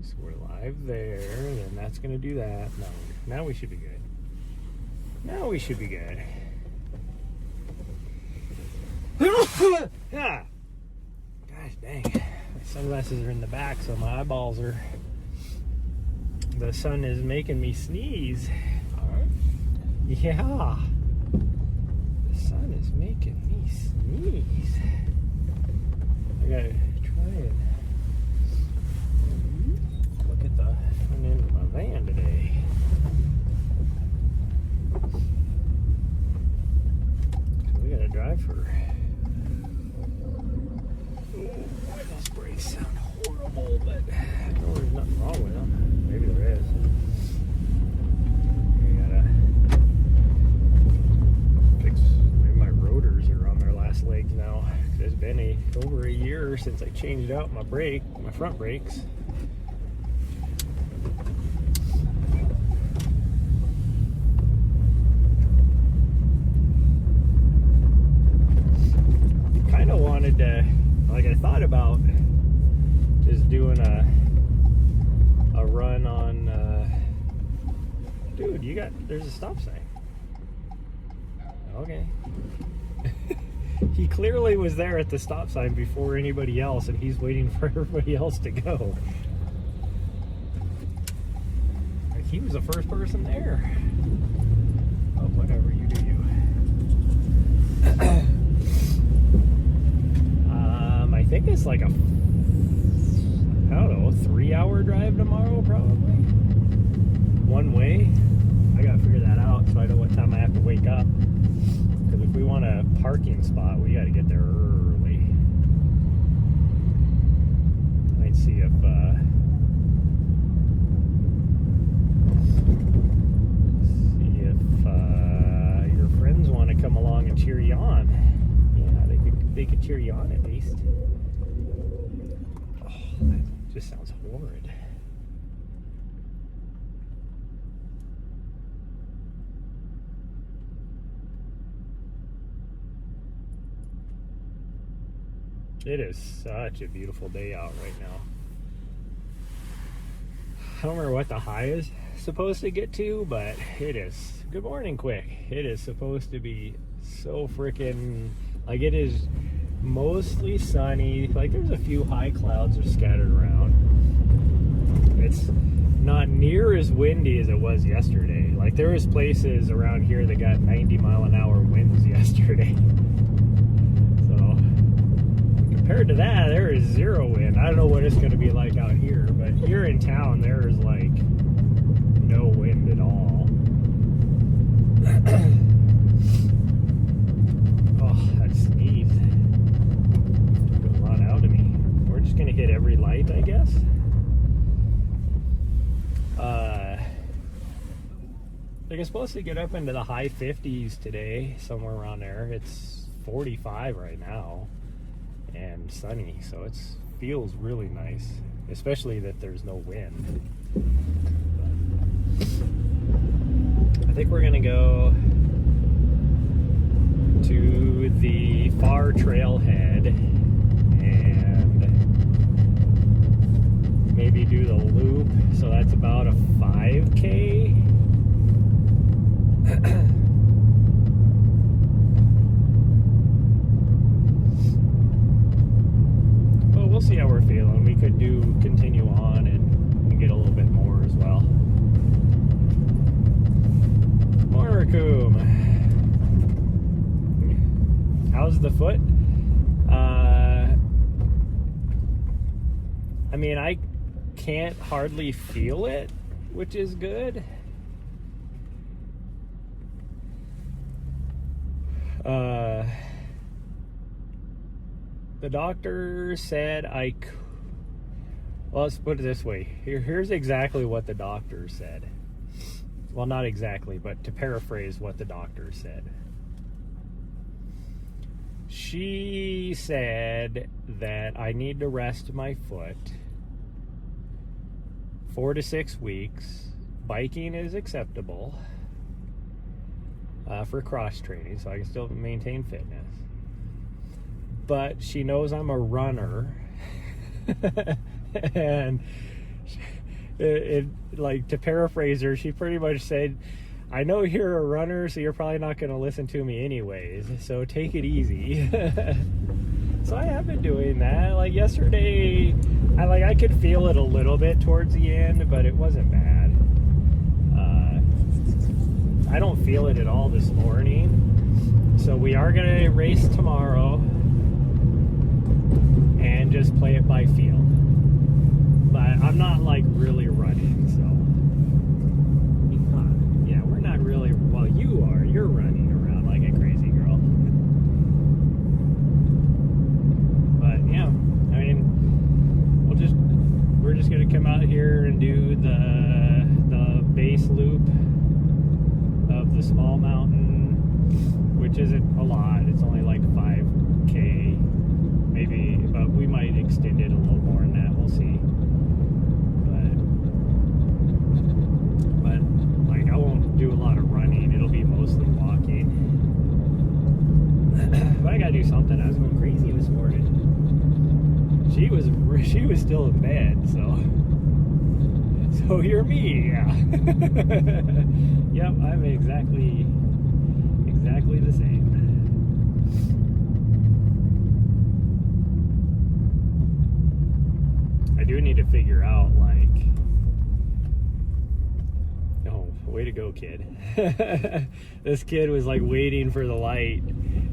So we're live there, then that's gonna do that. No, now we should be good. Now we should be good. Ah. Gosh dang. My sunglasses are in the back, so my eyeballs are... The sun is making me sneeze. Yeah. The sun is making me sneeze. I gotta try and look at the front end of my van today. We gotta drive for... Oh, those brakes sound horrible, but I know there's nothing wrong with them. Maybe there is. We gotta fix... Maybe my rotors are on their last legs now. It's been over a year since I changed out my front brakes. Kind of wanted to, like, I thought about just doing a run on, dude, there's a stop sign. Okay. He clearly was there at the stop sign before anybody else, and he's waiting for everybody else to go. Like, he was the first person there. Oh, whatever, you do you. I think it's like a, I don't know, 3-hour drive tomorrow, probably. One way. I gotta figure that out so I know what time I have to wake up. Because if we want a parking spot, we gotta get there early. Might see if your friends want to come along and cheer you on. Yeah, they could cheer you on at least. Oh, that just sounds horrid. It is such a beautiful day out right now. I don't remember what the high is supposed to get to, but it is. Good morning, Quick. It is supposed to be so freaking, like, it is mostly sunny. Like, there's a few high clouds are scattered around. It's not near as windy as it was yesterday. Like, there was places around here that got 90-mile-an-hour winds yesterday. Compared to that, there is zero wind. I don't know what it's going to be like out here, but here in town, there is like no wind at all. Oh, that sneeze took a lot out of me. We're just going to hit every light, I guess. They're supposed to get up into the high 50s today, somewhere around there. It's 45 right now. And sunny, so it feels really nice, especially that there's no wind. But I think we're gonna go to the far trailhead and maybe do the loop, so that's about a 5K. We'll see how we're feeling. We could continue on and get a little bit more as well. Moracum. How's the foot? I mean, I can't hardly feel it, which is good. The doctor said well, let's put it this way. Here's exactly what the doctor said. Well, not exactly, but to paraphrase what the doctor said. She said that I need to rest my foot 4 to 6 weeks. Biking is acceptable for cross training, so I can still maintain fitness. But she knows I'm a runner, and Like, to paraphrase her, she pretty much said, I know you're a runner, so you're probably not going to listen to me anyways, so take it easy. So I have been doing that. Like, yesterday, I could feel it a little bit towards the end, but it wasn't bad. I don't feel it at all this morning. So we are going to race tomorrow and just play it by feel. But I'm not, like, really running, so. Yeah, we're not really. Well, you are. You're running around like a crazy girl. But yeah, I mean, we're just gonna come out here and do the base loop of the small mountain, which isn't a lot. It's only like 5K, maybe, but we might extend it a little more than that. We'll see. But like, I won't do a lot of running. It'll be mostly walking. But I gotta do something. I was going crazy this morning. She was still in bed, so you're me, yeah. Yep, I'm exactly the same. I do need to figure out, like, oh, way to go, kid. This kid was like waiting for the light,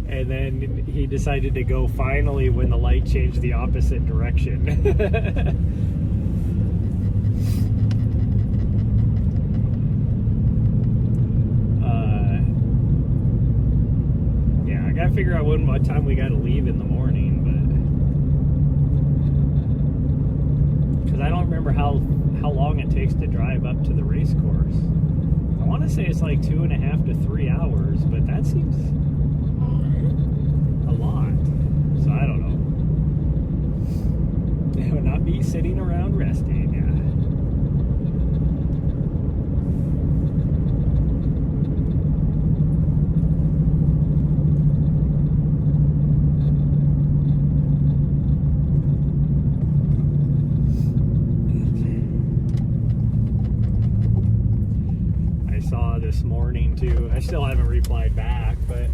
and then he decided to go finally when the light changed the opposite direction. Yeah, I gotta figure out what time we gotta leave in the morning, but because I don't remember how long it takes to drive up to the race course. I want to say it's like 2.5 to 3 hours, but that seems a lot. So I don't know. It would not be sitting around resting, yeah. This morning too. I still haven't replied back, but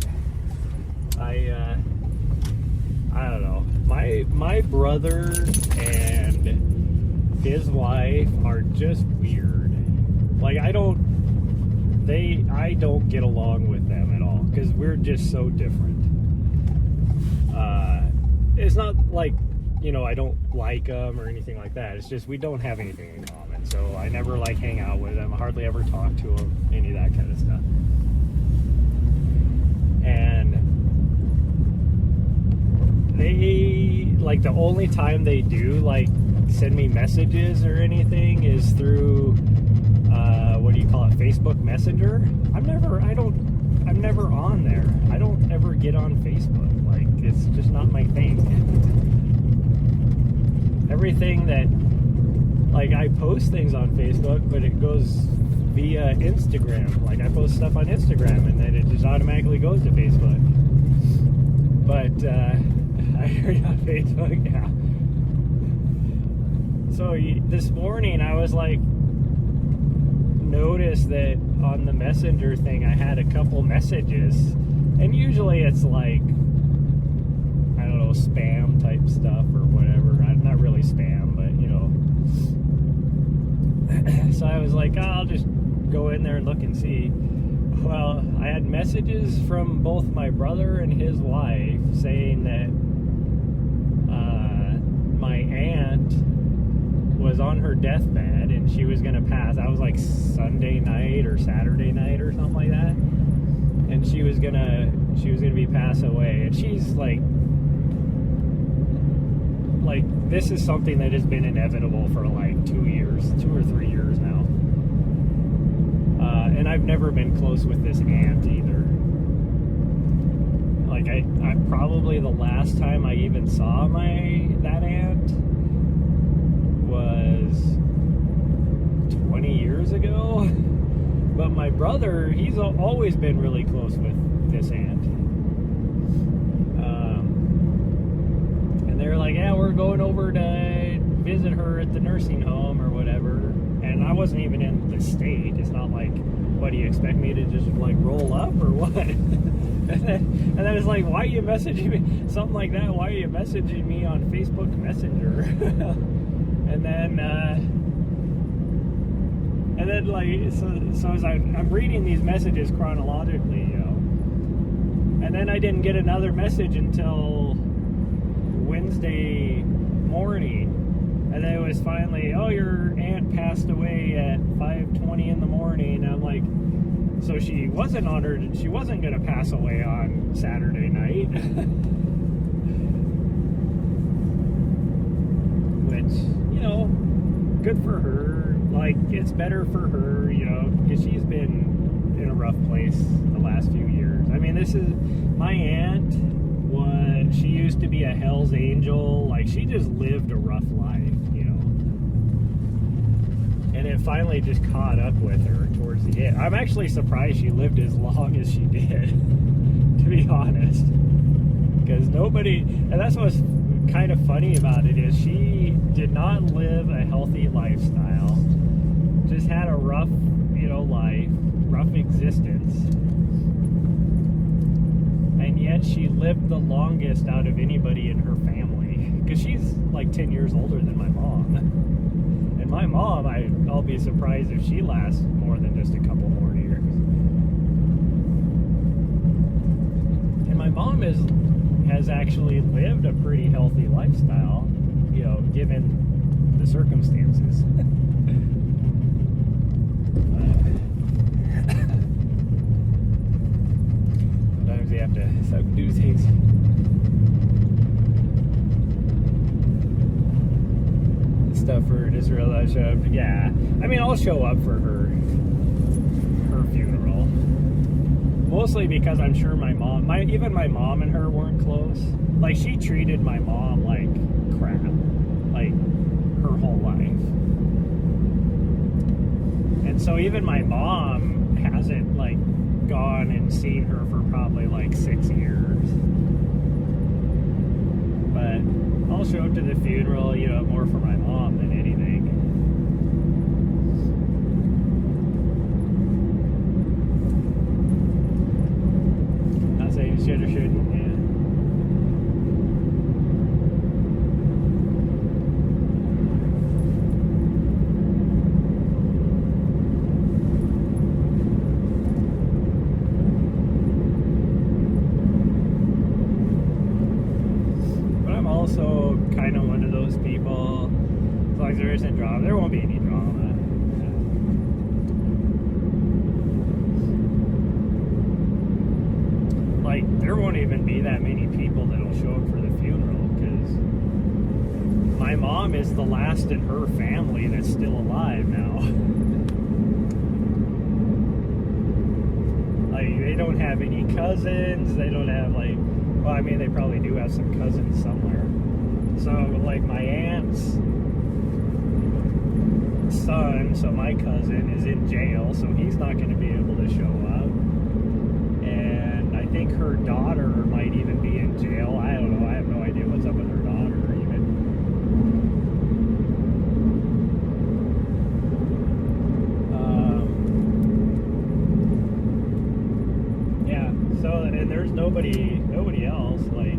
I don't know. My brother and his wife are just weird. Like, I don't get along with them at all because we're just so different. It's not like, you know, I don't like them or anything like that. It's just we don't have anything in common. So I never like hang out with them. I hardly ever talk to them, any of that kind of stuff. And they, like, the only time they do, like, send me messages or anything is through, what do you call it, Facebook Messenger. I'm never on there. I don't ever get on Facebook. Like, it's just not my thing. Everything that, like, I post things on Facebook, but it goes via Instagram. Like, I post stuff on Instagram, and then it just automatically goes to Facebook. But I heard on Facebook, yeah. So this morning, I was like, noticed that on the Messenger thing, I had a couple messages, and usually it's like, I don't know, spam type stuff or whatever. Not really spam, but, you know. So I was like, oh, I'll just go in there and look and see. Well, I had messages from both my brother and his wife saying that my aunt was on her deathbed and she was gonna pass. That was like Sunday night or Saturday night or something like that. And she was gonna be passed away. And she's like, this is something that has been inevitable for like 2 or 3 years now. And I've never been close with this aunt either. Like, I probably the last time I even saw that aunt was 20 years ago. But my brother, he's always been really close with this aunt. And they're like, yeah, we're going over to visit her at the nursing home or whatever. and I wasn't even in the state. It's not like, what do you expect me to just like roll up or what? and then it's like, why are you messaging me? Something like that. Why are you messaging me on Facebook Messenger? and then like, so as I'm reading these messages chronologically, you know, and then I didn't get another message until Wednesday morning. And then it was finally, oh, your aunt passed away at 5:20 in the morning. I'm like, so she wasn't going to pass away on Saturday night. Which, you know, good for her. Like, it's better for her, you know, because she's been in a rough place the last few years. I mean, my aunt she used to be a Hell's Angel. Like, she just lived a rough life, you know. And it finally just caught up with her towards the end. I'm actually surprised she lived as long as she did, to be honest. Because and that's what's kind of funny about it, is she did not live a healthy lifestyle. Just had a rough, you know, life, rough existence. And yet she lived the longest out of anybody in her family, because she's like 10 years older than my mom. And my mom, I'll be surprised if she lasts more than just a couple more years. And my mom has actually lived a pretty healthy lifestyle, you know, given the circumstances. Sometimes you have to do things. Stuff for just realize show up. Yeah, I mean, I'll show up for her funeral. Mostly because I'm sure even my mom and her weren't close. Like, she treated my mom like crap, like her whole life. And so even my mom hasn't like gone and seen her for probably like 6 years. But I'll show up to the funeral, you know, more for my mom than anything. Not saying you should or shouldn't, yeah. Also kind of one of those people, as long as there isn't drama, there won't be any drama. Like, there won't even be that many people that'll show up for the funeral, because my mom is the last in her family that's still alive now. Like, they don't have any cousins, they don't have like, well, I mean, they probably do have some cousins somewhere. So, like, my aunt's son, so my cousin, is in jail, so he's not going to be able to show up. And I think her daughter might even be in jail. I don't know. I have no idea what's up with her daughter, even. Yeah, so, and there's nobody else, like,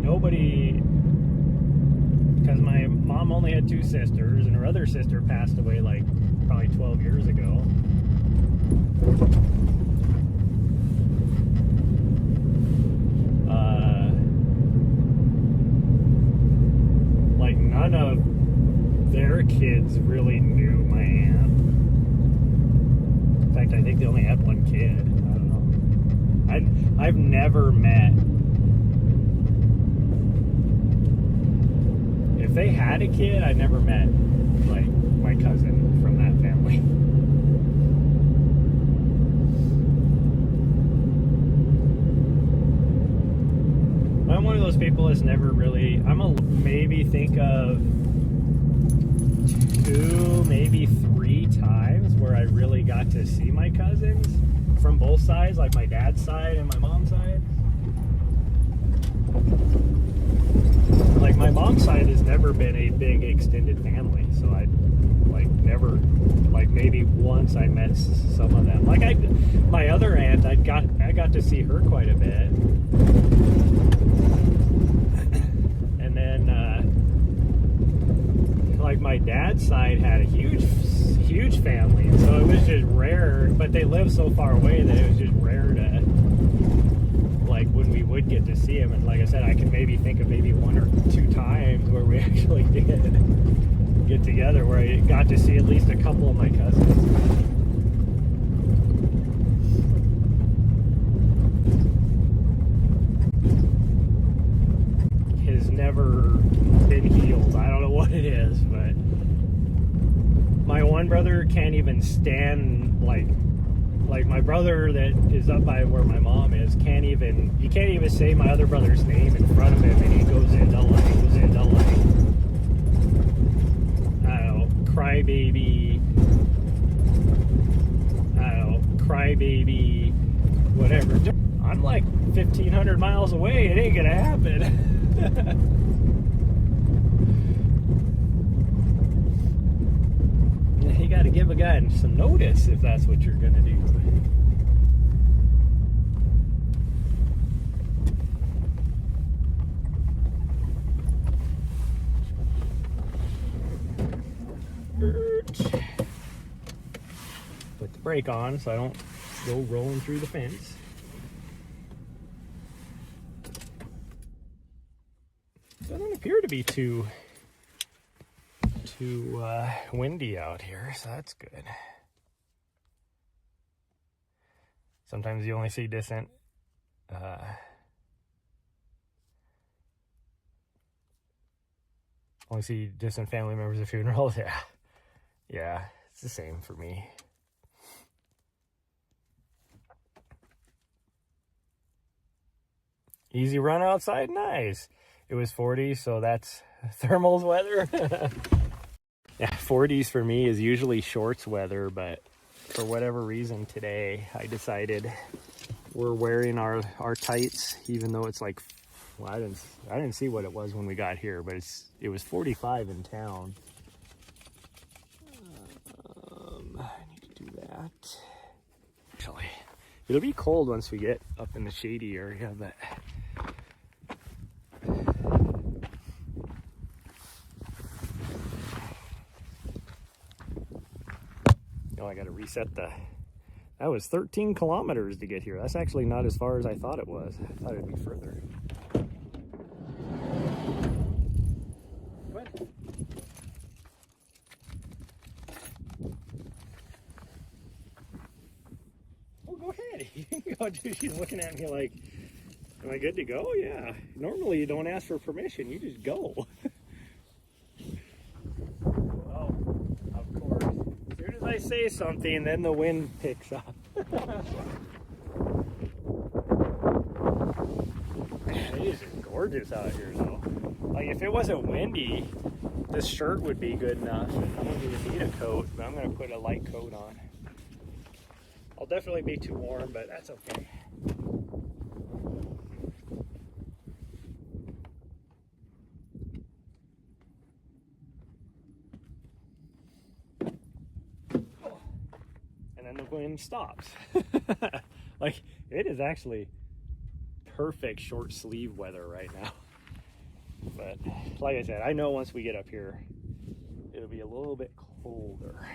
nobody, because my mom only had 2 sisters, and her other sister passed away like probably 12 years ago. Like, none of their kids really knew my aunt. In fact, I think they only had 1 kid. I don't know. I've never met. If they had a kid, I never met, like, my cousin from that family. I'm one of those people that's never really, maybe think of 2, maybe 3 times where I really got to see my cousins from both sides, like my dad's side and my mom's side. Like, my mom's side has never been a big extended family, so I like never, like maybe once I met some of them. Like my other aunt, I got to see her quite a bit, and then like my dad's side had a huge family, so it was just rare. But they lived so far away that it was just rare to, like, when we would get to see him. And like I said, I can maybe think of maybe 1 or 2 times where we actually did get together, where I got to see at least a couple of my cousins. Has never been healed. I don't know what it is, but my one brother can't even stand, like my brother that is up by where my mom is you can't even say my other brother's name in front of him, and he goes into like, I don't know, crybaby, whatever. I'm like 1,500 miles away. It ain't gonna happen. You got to give a guy some notice if that's what you're gonna do. Put the brake on so I don't go rolling through the fence. Doesn't appear to be too windy out here, so that's good. Sometimes you only see distant family members at funerals. Yeah, it's the same for me. Easy run outside, nice. It was 40, so that's thermals weather. Yeah, 40s for me is usually shorts weather, but for whatever reason today I decided we're wearing our tights, even though it's like, well, I didn't see what it was when we got here, but it was 45 in town. I need to do that. Actually, it'll be cold once we get up in the shady area, but I got to reset that was 13 kilometers to get here. That's actually not as far as I thought it was. I thought it'd be further. What? Oh, go ahead. You can go, dude. She's looking at me like, am I good to go? Yeah. Normally you don't ask for permission. You just go. I say something, then the wind picks up. It is gorgeous out here, though. Like, if it wasn't windy, this shirt would be good enough. I don't even need a coat, but I'm going to put a light coat on. I'll definitely be too warm, but that's okay. And the wind stops. Like, it is actually perfect short sleeve weather right now. But like I said, I know once we get up here it'll be a little bit colder,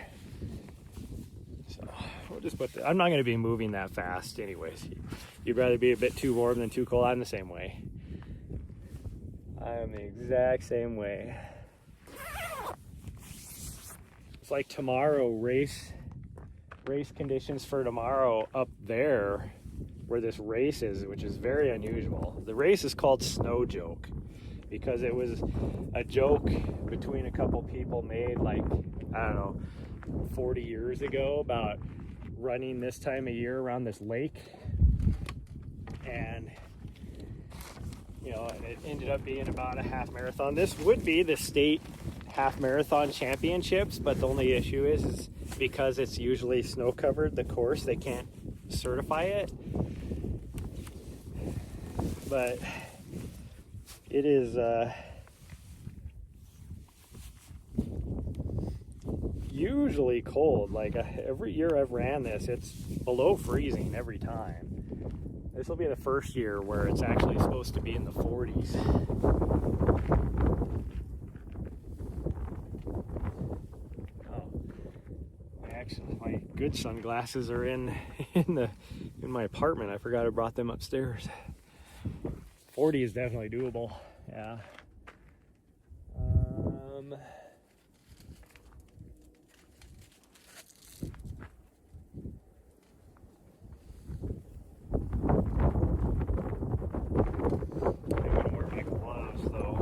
so we'll just put I'm not going to be moving that fast anyways. You'd rather be a bit too warm than too cold. I'm the same way. I'm the exact same way. It's like tomorrow, race conditions for tomorrow up there where this race is, which is very unusual. The race is called Snow Joke because it was a joke between a couple people made, like, I don't know, 40 years ago about running this time of year around this lake. And you know, it ended up being about a half marathon. This would be the state half marathon championships, but the only issue is because it's usually snow covered, the course, they can't certify it. But it is usually cold. Like every year I've ran this, it's below freezing every time. This will be the first year where it's actually supposed to be in the 40s. Actually, my good sunglasses are in my apartment. I forgot I brought them upstairs. 40 is definitely doable. Yeah. I'm gonna wear my gloves though,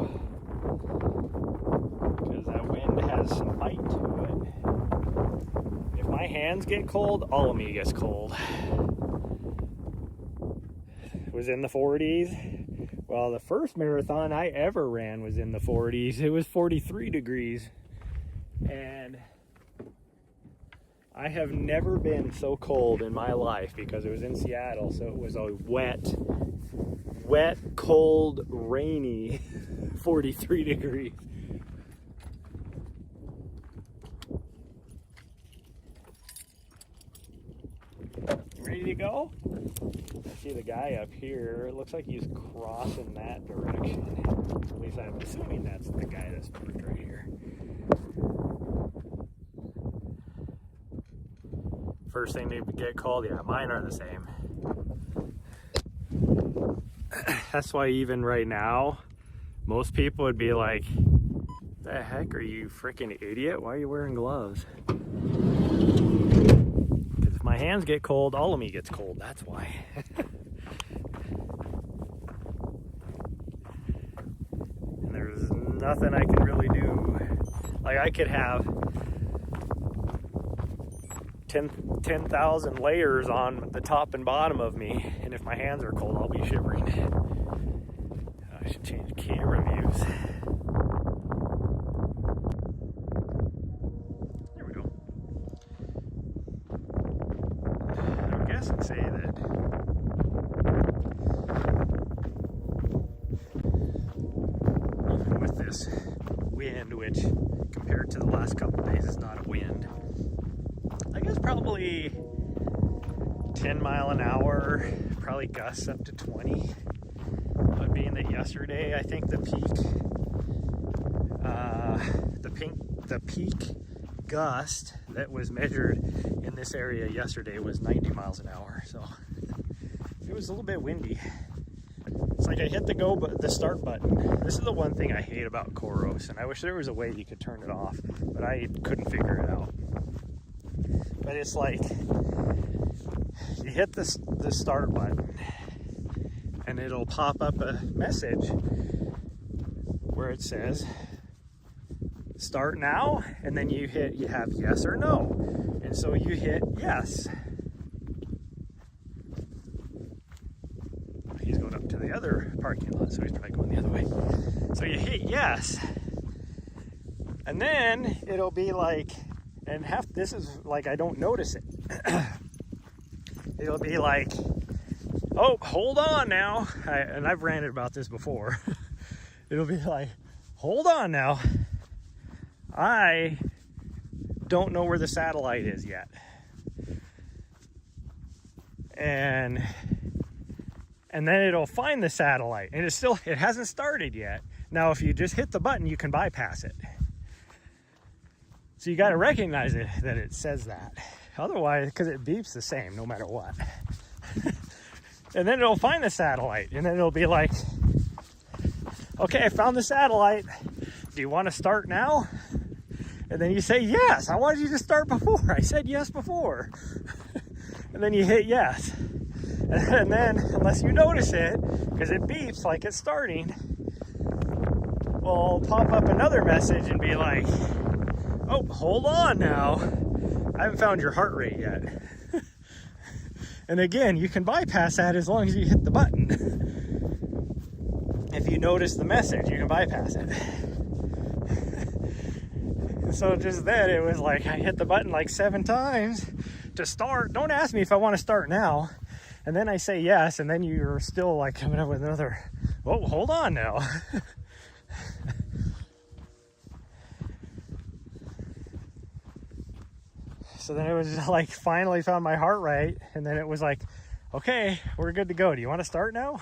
because that wind has some bite to it. If my hands get cold, all of me gets cold. It was in the 40s. Well, the first marathon I ever ran was in the 40s. It was 43 degrees. And I have never been so cold in my life because it was in Seattle. So it was a wet, cold, rainy 43 degrees. Ready to go? I see the guy up here. It looks like he's crossing that direction. At least I'm assuming that's the guy that's parked right here. First thing to get called, yeah, mine are the same. That's why even right now, most people would be like, the heck are you freaking idiot? Why are you wearing gloves? Because if my hands get cold, all of me gets cold. That's why. And there's nothing I can really do. Like I could have 10,000 layers on the top and bottom of me, and if my hands are cold, I'll be shivering. I should change camera views. There we go. I guess I'd say that even with this wind, which compared to the last couple of days is not a wind, I guess probably 10 mile an hour, probably gusts up to 20. But being that yesterday, I think the peak gust that was measured in this area yesterday was 90 miles an hour. So it was a little bit windy. It's like I hit the start button. This is the one thing I hate about Coros, and I wish there was a way you could turn it off, but I couldn't figure it out. But it's like you hit the start button and it'll pop up a message where it says start now, and then you have yes or no, and so you hit yes. He's going up to the other parking lot, so he's probably going the other way. So you hit yes, and then it'll be like, and this is like I don't notice it. It'll be like, oh, hold on now. And I've ranted about this before. It'll be like, hold on now. I don't know where the satellite is yet. And then it'll find the satellite, and it hasn't started yet. Now, if you just hit the button, you can bypass it. So you got to recognize it, that it says that. Otherwise, because it beeps the same no matter what. And then it'll find the satellite, and then it'll be like, okay, I found the satellite. Do you want to start now? And then you say, yes, I wanted you to start before. I said yes before. And then you hit yes. And then, unless you notice it, because it beeps like it's starting, will pop up another message and be like, oh, hold on now. I haven't found your heart rate yet. And again, you can bypass that as long as you hit the button. If you notice the message, you can bypass it. So just then, it was like I hit the button like 7 times to start. Don't ask me if I want to start now. And then I say yes, and then you're still like coming up with another, oh, hold on now. So then it was just like finally found my heart rate, and then it was like, okay, we're good to go. Do you want to start now?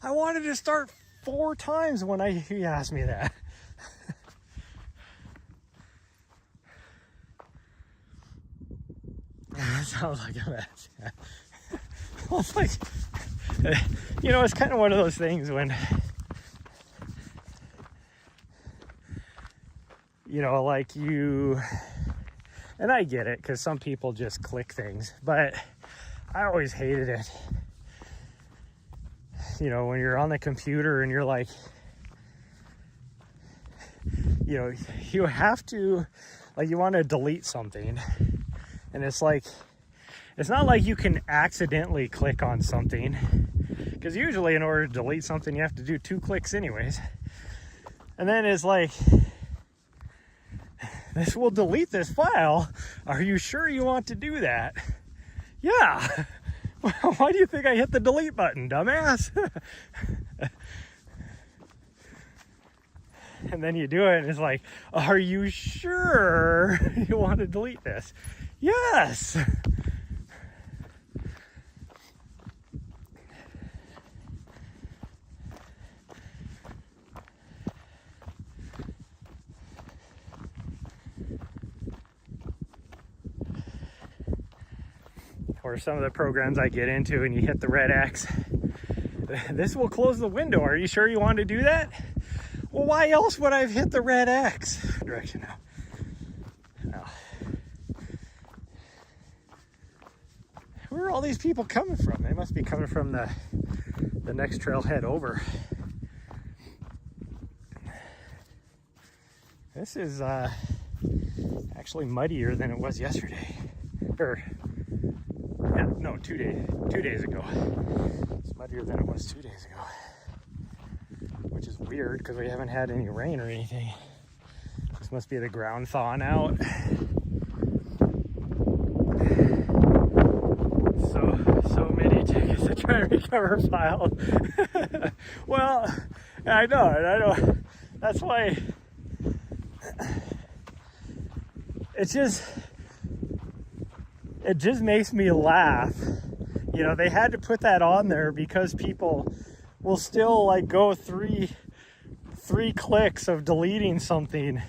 I wanted to start 4 times when he asked me that. That sounds like a mess. Well, it's like, you know, it's kind of one of those things when, you know, like you, and I get it, because some people just click things, but I always hated it. You know, when you're on the computer and you're like, you know, you have to, like, you want to delete something, and it's like, it's not like you can accidentally click on something, because usually in order to delete something you have to do 2 clicks anyways. And then it's like, this will delete this file. Are you sure you want to do that? Yeah. Why do you think I hit the delete button, dumbass? And then you do it and it's like, are you sure you want to delete this? Yes. Or some of the programs I get into and you hit the red X. This will close the window. Are you sure you want to do that? Well, why else would I have hit the red X direction now? Where are all these people coming from? They must be coming from the next trailhead over. This is actually muddier than it was yesterday. Or, yeah, no, 2 days ago. It's muddier than it was 2 days ago. Which is weird because we haven't had any rain or anything. This must be the ground thawing out. So many tickets to try and recover files. Well, I know. That's why it just makes me laugh. You know, they had to put that on there because people will still like go three clicks of deleting something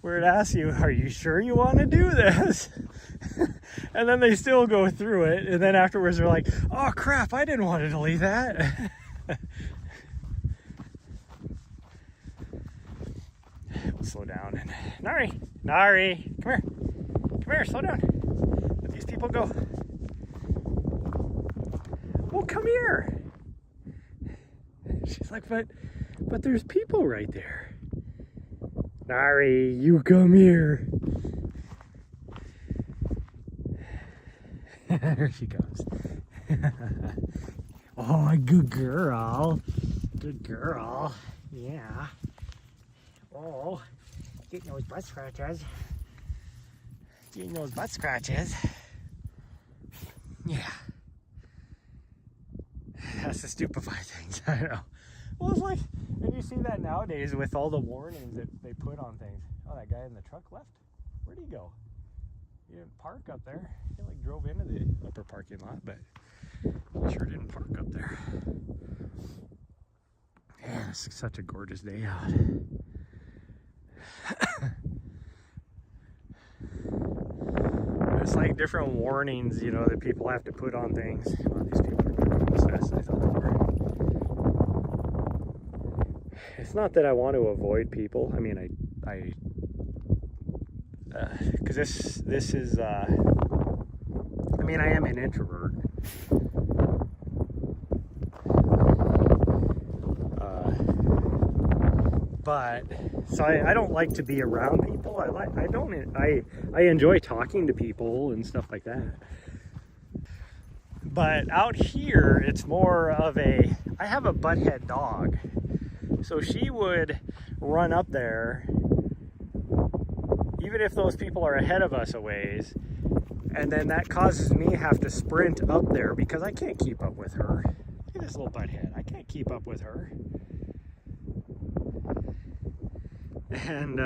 where it asks you, are you sure you want to do this? And then they still go through it, and then afterwards they're like, oh crap, I didn't want to delete that. We'll slow down. And Nahri, come here, slow down. Let these people go. Well, come here. She's like, but there's people right there. Nahri, you come here. There she comes. Oh, good girl. Good girl. Yeah. Oh, getting those butt scratches. Getting those butt scratches. Yeah. That's the stupefy things. I know. Well, it's like, and you see that nowadays with all the warnings that they put on things. Oh, that guy in the truck left? Where'd he go? He didn't park up there. He like drove into the upper parking lot, but he sure didn't park up there. Yeah, it's such a gorgeous day out. It's like different warnings, you know, that people have to put on things. Well, these people are going to process, I thought they were. It's not that I want to avoid people. I mean, because this is, I mean, I am an introvert. But so I don't like to be around people. I enjoy talking to people and stuff like that. But out here, it's more of I have a butthead dog. So she would run up there, even if those people are ahead of us a ways, and then that causes me to have to sprint up there because I can't keep up with her. Look at this little butthead. I can't keep up with her. And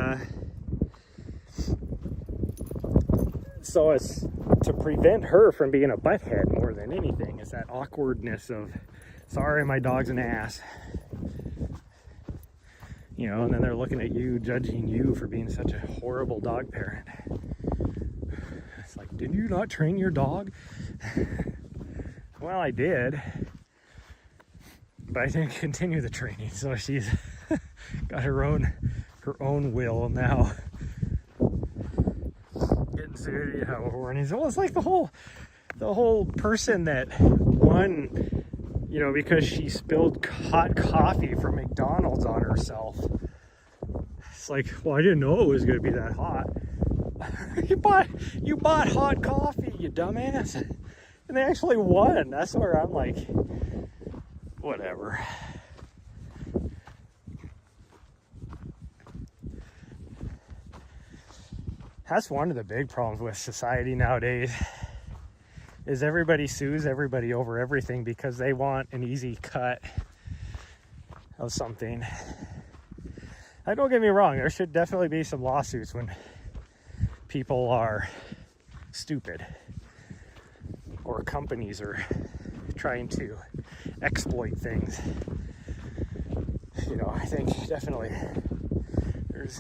So it's to prevent her from being a butthead more than anything. It's that awkwardness of, sorry, my dog's an ass. You know, and then they're looking at you, judging you for being such a horrible dog parent. It's like, did you not train your dog? Well, I did, but I didn't continue the training. So she's got her own will now. Getting sued, you know, warnings. Well, it's like the whole person that won, you know, because she spilled hot coffee from McDonald's on herself. It's like, well, I didn't know it was going to be that hot. you bought hot coffee, you dumbass. And they actually won. That's where I'm like, whatever. That's one of the big problems with society nowadays, is everybody sues everybody over everything because they want an easy cut of something. Don't get me wrong, there should definitely be some lawsuits when people are stupid or companies are trying to exploit things. You know, I think definitely there's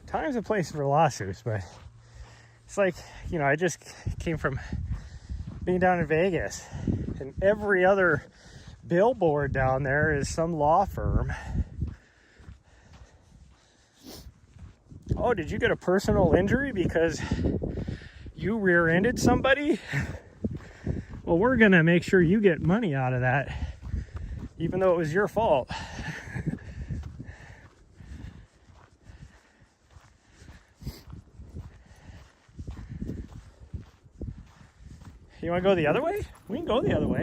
times and places for lawsuits, but it's like, you know, I just came from being down in Vegas, and every other billboard down there is some law firm. Oh, did you get a personal injury because you rear-ended somebody? Well, we're gonna make sure you get money out of that, even though it was your fault. You want to go the other way? We can go the other way.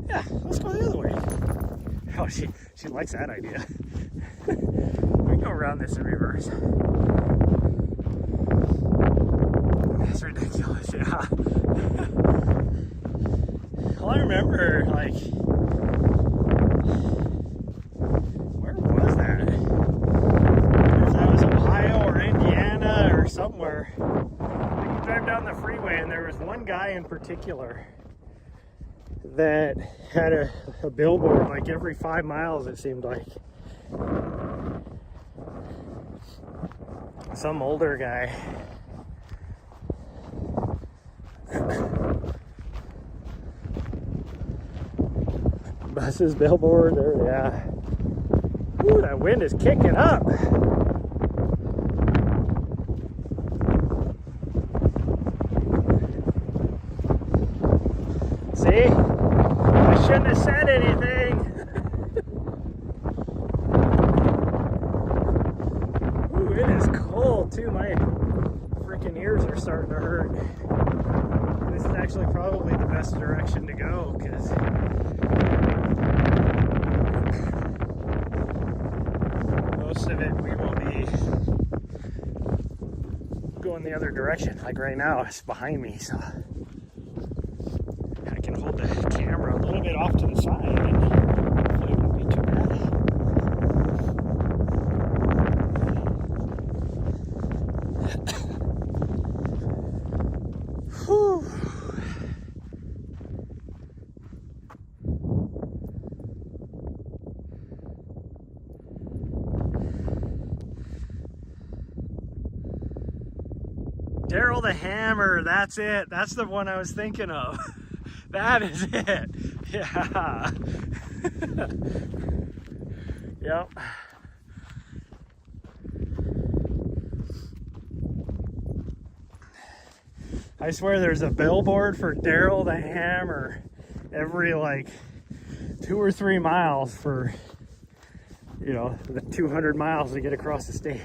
Yeah, let's go the other way. Oh, she likes that idea. We can go around this in reverse. That's ridiculous, yeah. Well, I remember, like, where was that? If that was Ohio or Indiana or somewhere. You drive down the freeway, and there was one guy in particular that had a billboard like every 5 miles, it seemed like. Some older guy. Buses, billboard, there, yeah. Ooh, that wind is kicking up. See? I shouldn't have said anything. Ooh, it is cold too. My freaking ears are starting to hurt. This is actually probably the best direction to go, because most of it we will be going the other direction. Like right now, it's behind me, so I can hold the camera a little bit off to the side, and hopefully it won't be too bad. Whew. Daryl the Hammer, that's it. That's the one I was thinking of. That is it. Yeah. Yep. I swear there's a billboard for Daryl the Hammer every like 2 or 3 miles for, you know, the 200 miles to get across the state.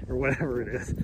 Or whatever it is.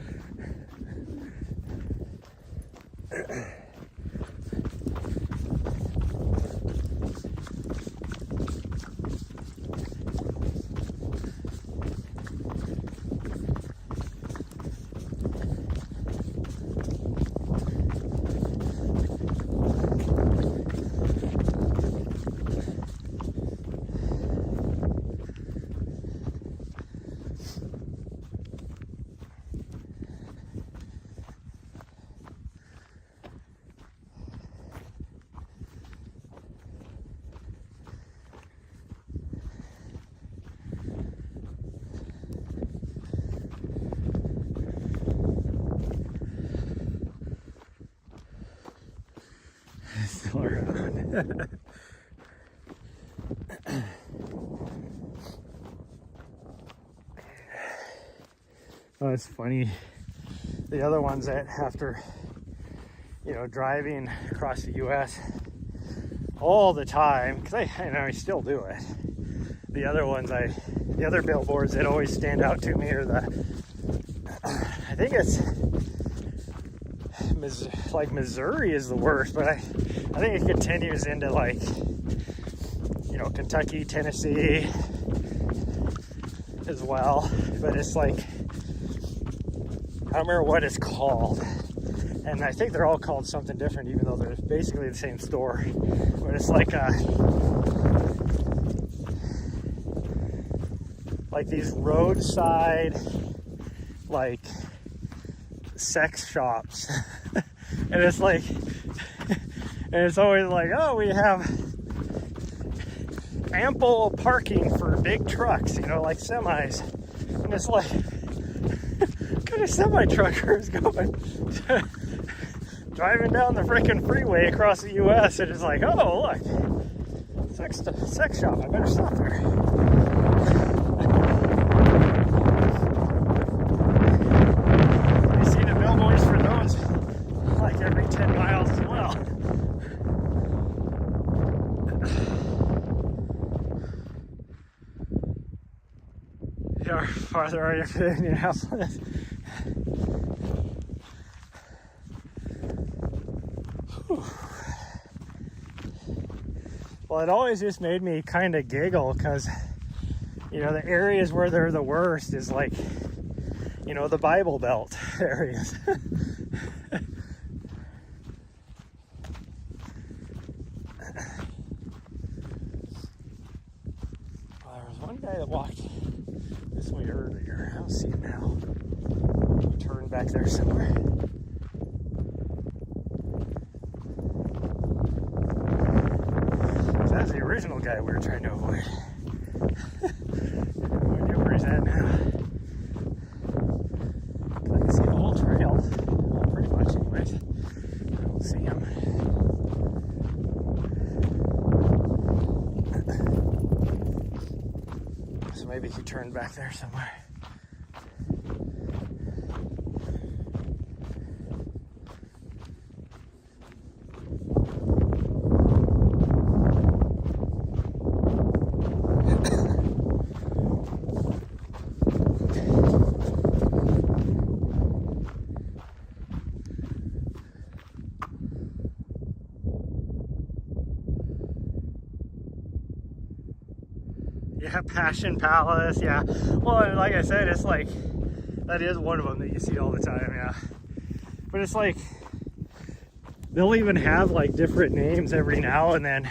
still around. Oh, it's funny. The other ones that after, you know, driving across the U.S. all the time, because I still do it. The other ones, the other billboards that always stand out to me are I think it's like Missouri is the worst, but I think it continues into like, you know, Kentucky, Tennessee as well. But it's like, I don't remember what it's called, and I think they're all called something different, even though they're basically the same store. But it's like these roadside like sex shops, and it's like, and it's always like, oh, we have ample parking for big trucks, you know, like semis, and it's like, kind of semi-truckers going driving down the freaking freeway across the U.S. and it's like, oh look, sex shop, I better stop there. You see the billboards for those like every 10 miles as well. How farther are you from Indianapolis? Well, it always just made me kind of giggle because, you know, the areas where they're the worst is like, you know, the Bible Belt areas. Well, there was one guy that walked this way earlier. I don't see him now. Turn back there somewhere. That's the original guy we were trying to avoid. No idea where he's at now. I can see the whole trail. Well, pretty much anyways. I don't see him. So maybe he turned back there somewhere. Yeah, Passion Palace, yeah. Well, like I said, it's like, that is one of them that you see all the time, yeah. But it's like, they'll even have like different names every now and then.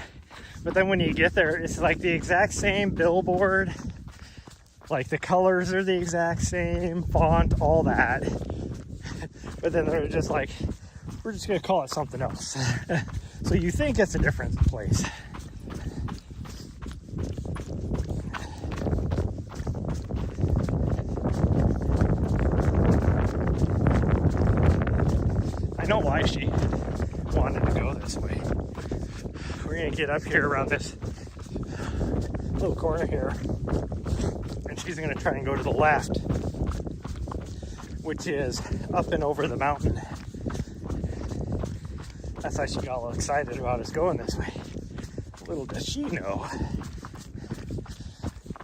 But then when you get there, it's like the exact same billboard. Like the colors are the exact same, font, all that. But then they're just like, we're just gonna call it something else. So you think it's a different place. I know why she wanted to go this way. We're gonna get up here around this little corner here, and she's gonna try and go to the left, which is up and over the mountain. That's why she got all excited about us going this way. Little does she know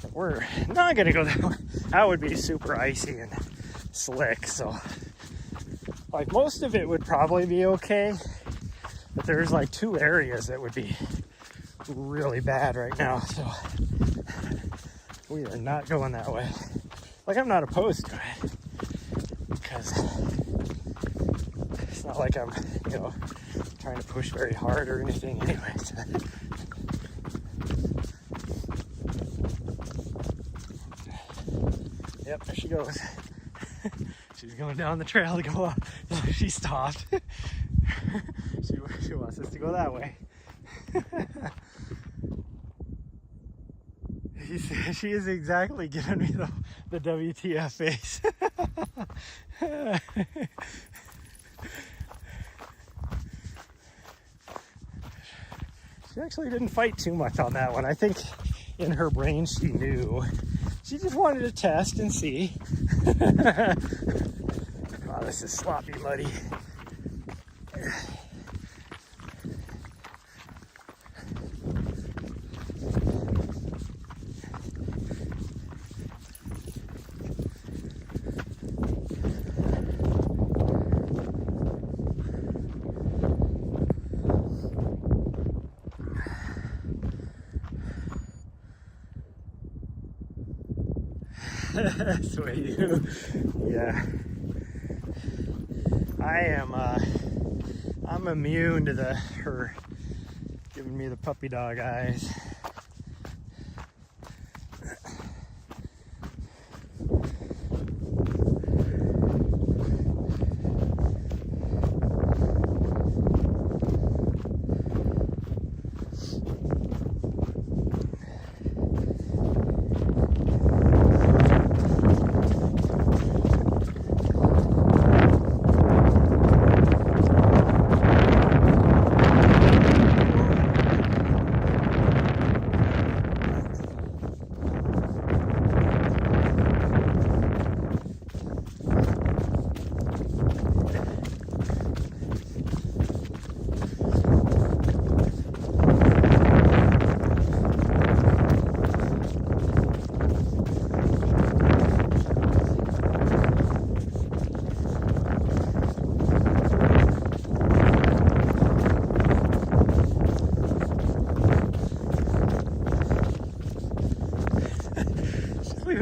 that we're not gonna go that way. That would be super icy and slick, so like most of it would probably be okay, but there's like two areas that would be really bad right now, so we are not going that way. Like, I'm not opposed to it because it's not like I'm, you know, trying to push very hard or anything anyways. Yep, there she goes. She's going down the trail to go up. She stopped. She wants us to go that way. She is exactly giving me the WTF face. She actually didn't fight too much on that one. I think in her brain she knew. She just wanted to test and see. Oh, this is sloppy muddy. That's what you, yeah. I'm immune to her giving me the puppy dog eyes.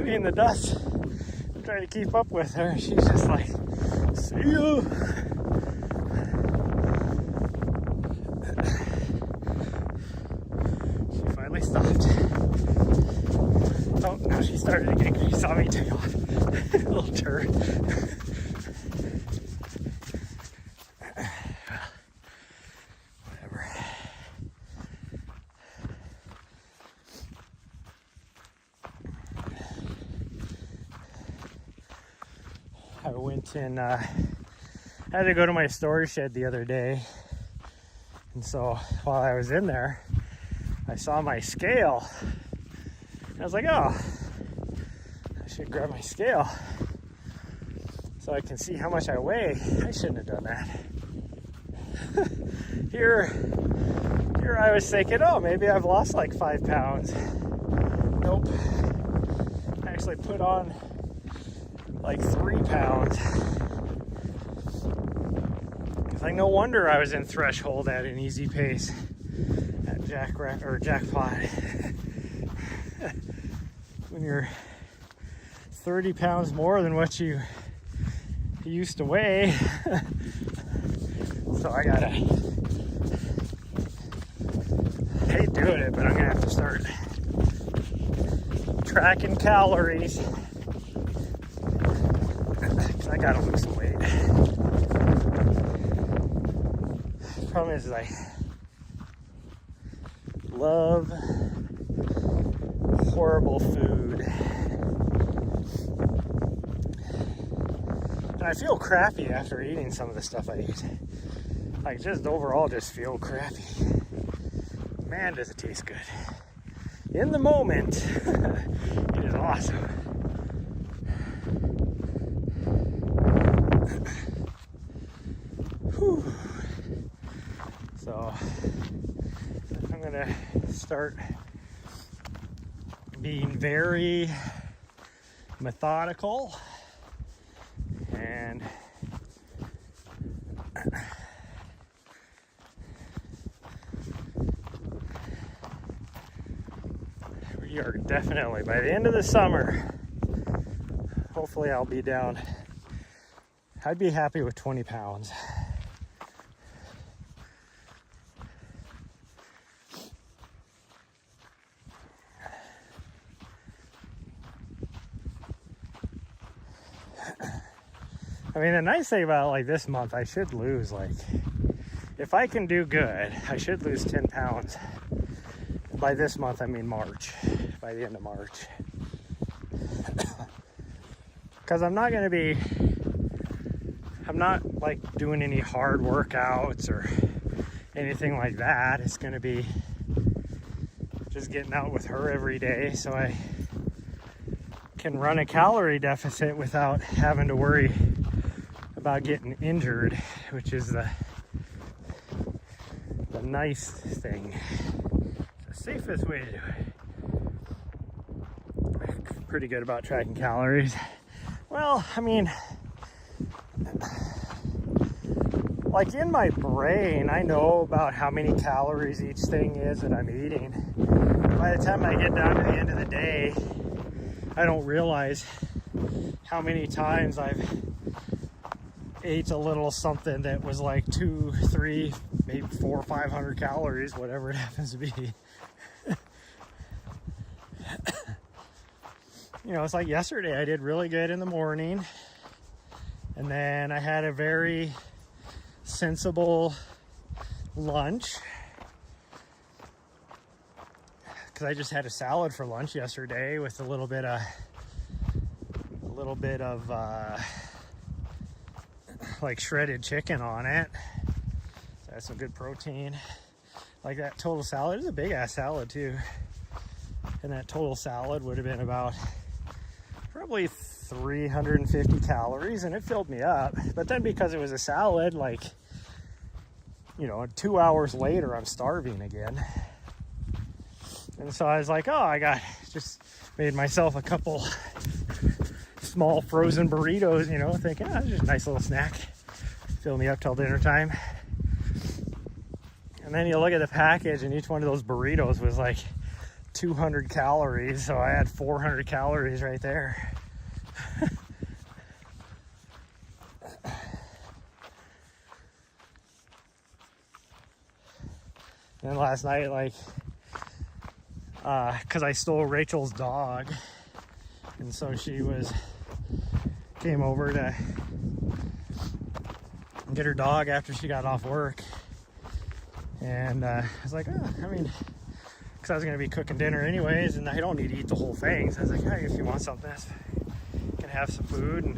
In the dust. I'm trying to keep up with her. She's just like, see you. She finally stopped. Oh, now she started again because she saw me take off. Little turd. Whatever. I went and had to go to my storage shed the other day, and so while I was in there, I saw my scale. And I was like, oh, I should grab my scale so I can see how much I weigh. I shouldn't have done that. Here I was thinking, oh, maybe I've lost like 5 pounds. Nope. I actually put on like 3 pounds. It's like no wonder I was in threshold at an easy pace at jackpot. When you're 30 pounds more than what you used to weigh. So I gotta, I hate doing it, but I'm gonna have to start tracking calories. I gotta lose some weight. Problem is, I love horrible food. And I feel crappy after eating some of the stuff I eat. Like, just overall just feel crappy. Man, does it taste good. In the moment, it is awesome. Whew. So I'm gonna start being very methodical and we are definitely, by the end of the summer, hopefully I'll be down. I'd be happy with 20 pounds. I mean, the nice thing about like this month, I should lose, like, if I can do good, I should lose 10 pounds. By this month, I mean March, by the end of March. Because I'm not like doing any hard workouts or anything like that. It's going to be just getting out with her every day, so I can run a calorie deficit without having to worry about getting injured, which is the nice thing. It's the safest way to do it. Pretty good about tracking calories. Well, I mean, like in my brain, I know about how many calories each thing is that I'm eating. By the time I get down to the end of the day, I don't realize how many times I've ate a little something that was like 2, 3, maybe 400 or 500 calories, whatever it happens to be. You know, it's like yesterday I did really good in the morning, and then I had a very sensible lunch because I just had a salad for lunch yesterday with a little bit of like shredded chicken on it. So that's some good protein. Like that total salad is a big ass salad too, and that total salad would have been about probably 350 calories, and it filled me up. But then because it was a salad, like, you know, 2 hours later I'm starving again. And so I was like, oh, I just made myself a couple small frozen burritos, you know, thinking, oh, it's just a nice little snack, fill me up till dinner time. And then you look at the package, and each one of those burritos was like 200 calories, so I had 400 calories right there. And last night, like, because I stole Rachel's dog, and so she came over to get her dog after she got off work, and I was like, oh, I mean, because I was going to be cooking dinner anyways, and I don't need to eat the whole thing. So I was like, hey, if you want something, you can have some food. And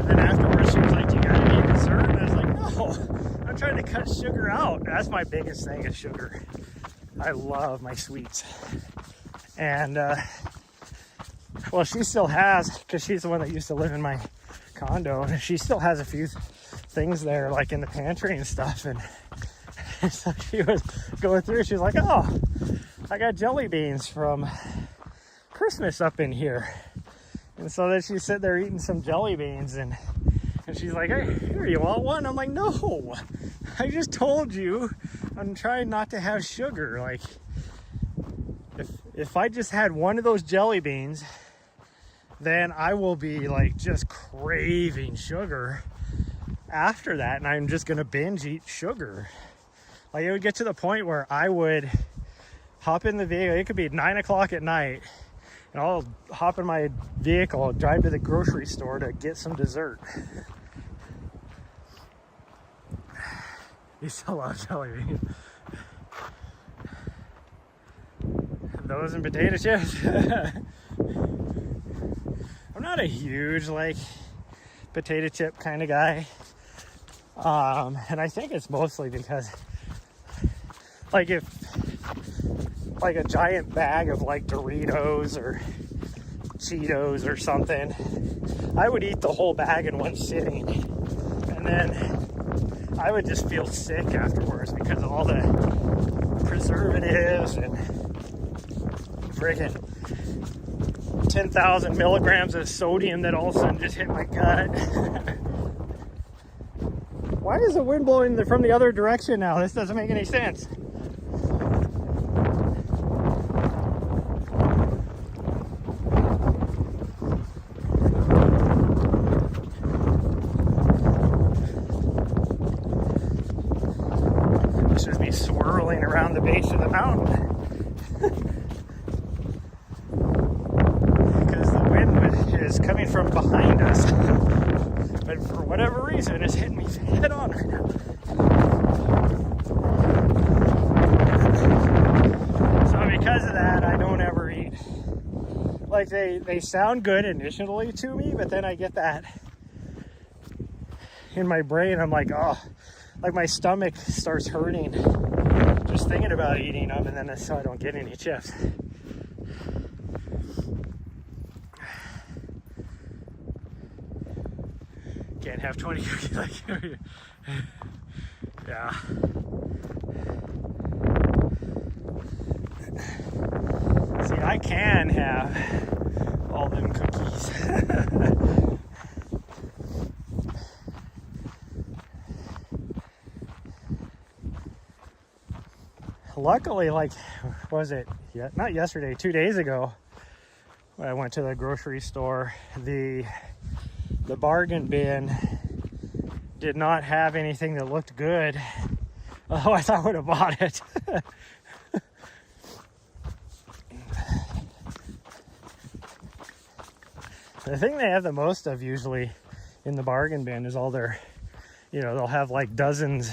then afterwards, she was like, do you got any dessert? And I was like, no, I'm trying to cut sugar out. That's my biggest thing is sugar. I love my sweets. And, well, she still has, because she's the one that used to live in my condo, and she still has a few things there, like in the pantry and stuff. And so she was going through, she was like, oh, I got jelly beans from Christmas up in here. And so then she's sitting there eating some jelly beans, and she's like, hey, here, you want one? I'm like, no, I just told you I'm trying not to have sugar. Like, if I just had one of those jelly beans, then I will be like just craving sugar after that, and I'm just gonna binge eat sugar. Like, it would get to the point where I would hop in the vehicle. It could be 9 o'clock at night, and I'll hop in my vehicle, drive to the grocery store to get some dessert. You still love jelly beans. Those and potato chips. I'm not a huge, like, potato chip kind of guy. And I think it's mostly because, like, if like a giant bag of like Doritos or Cheetos or something, I would eat the whole bag in one sitting, and then I would just feel sick afterwards because of all the preservatives and friggin' 10,000 milligrams of sodium that all of a sudden just hit my gut. Why is the wind blowing from the other direction now? This doesn't make any sense. This should be swirling around the base of the mountain. Because the wind is coming from behind us. But for whatever reason, it's hitting me head on right now. So because of that, I don't ever eat. Like, they sound good initially to me, but then I get that in my brain, I'm like, oh, like my stomach starts hurting just thinking about eating them, and then so I don't get any chips. Can't have 20 cookies like you. Yeah. See, I can have all them cookies. Luckily, like, was it? Yeah, not yesterday, 2 days ago, when I went to the grocery store, the bargain bin did not have anything that looked good. Otherwise, I would have bought it. The thing they have the most of usually in the bargain bin is all their, you know, they'll have like dozens,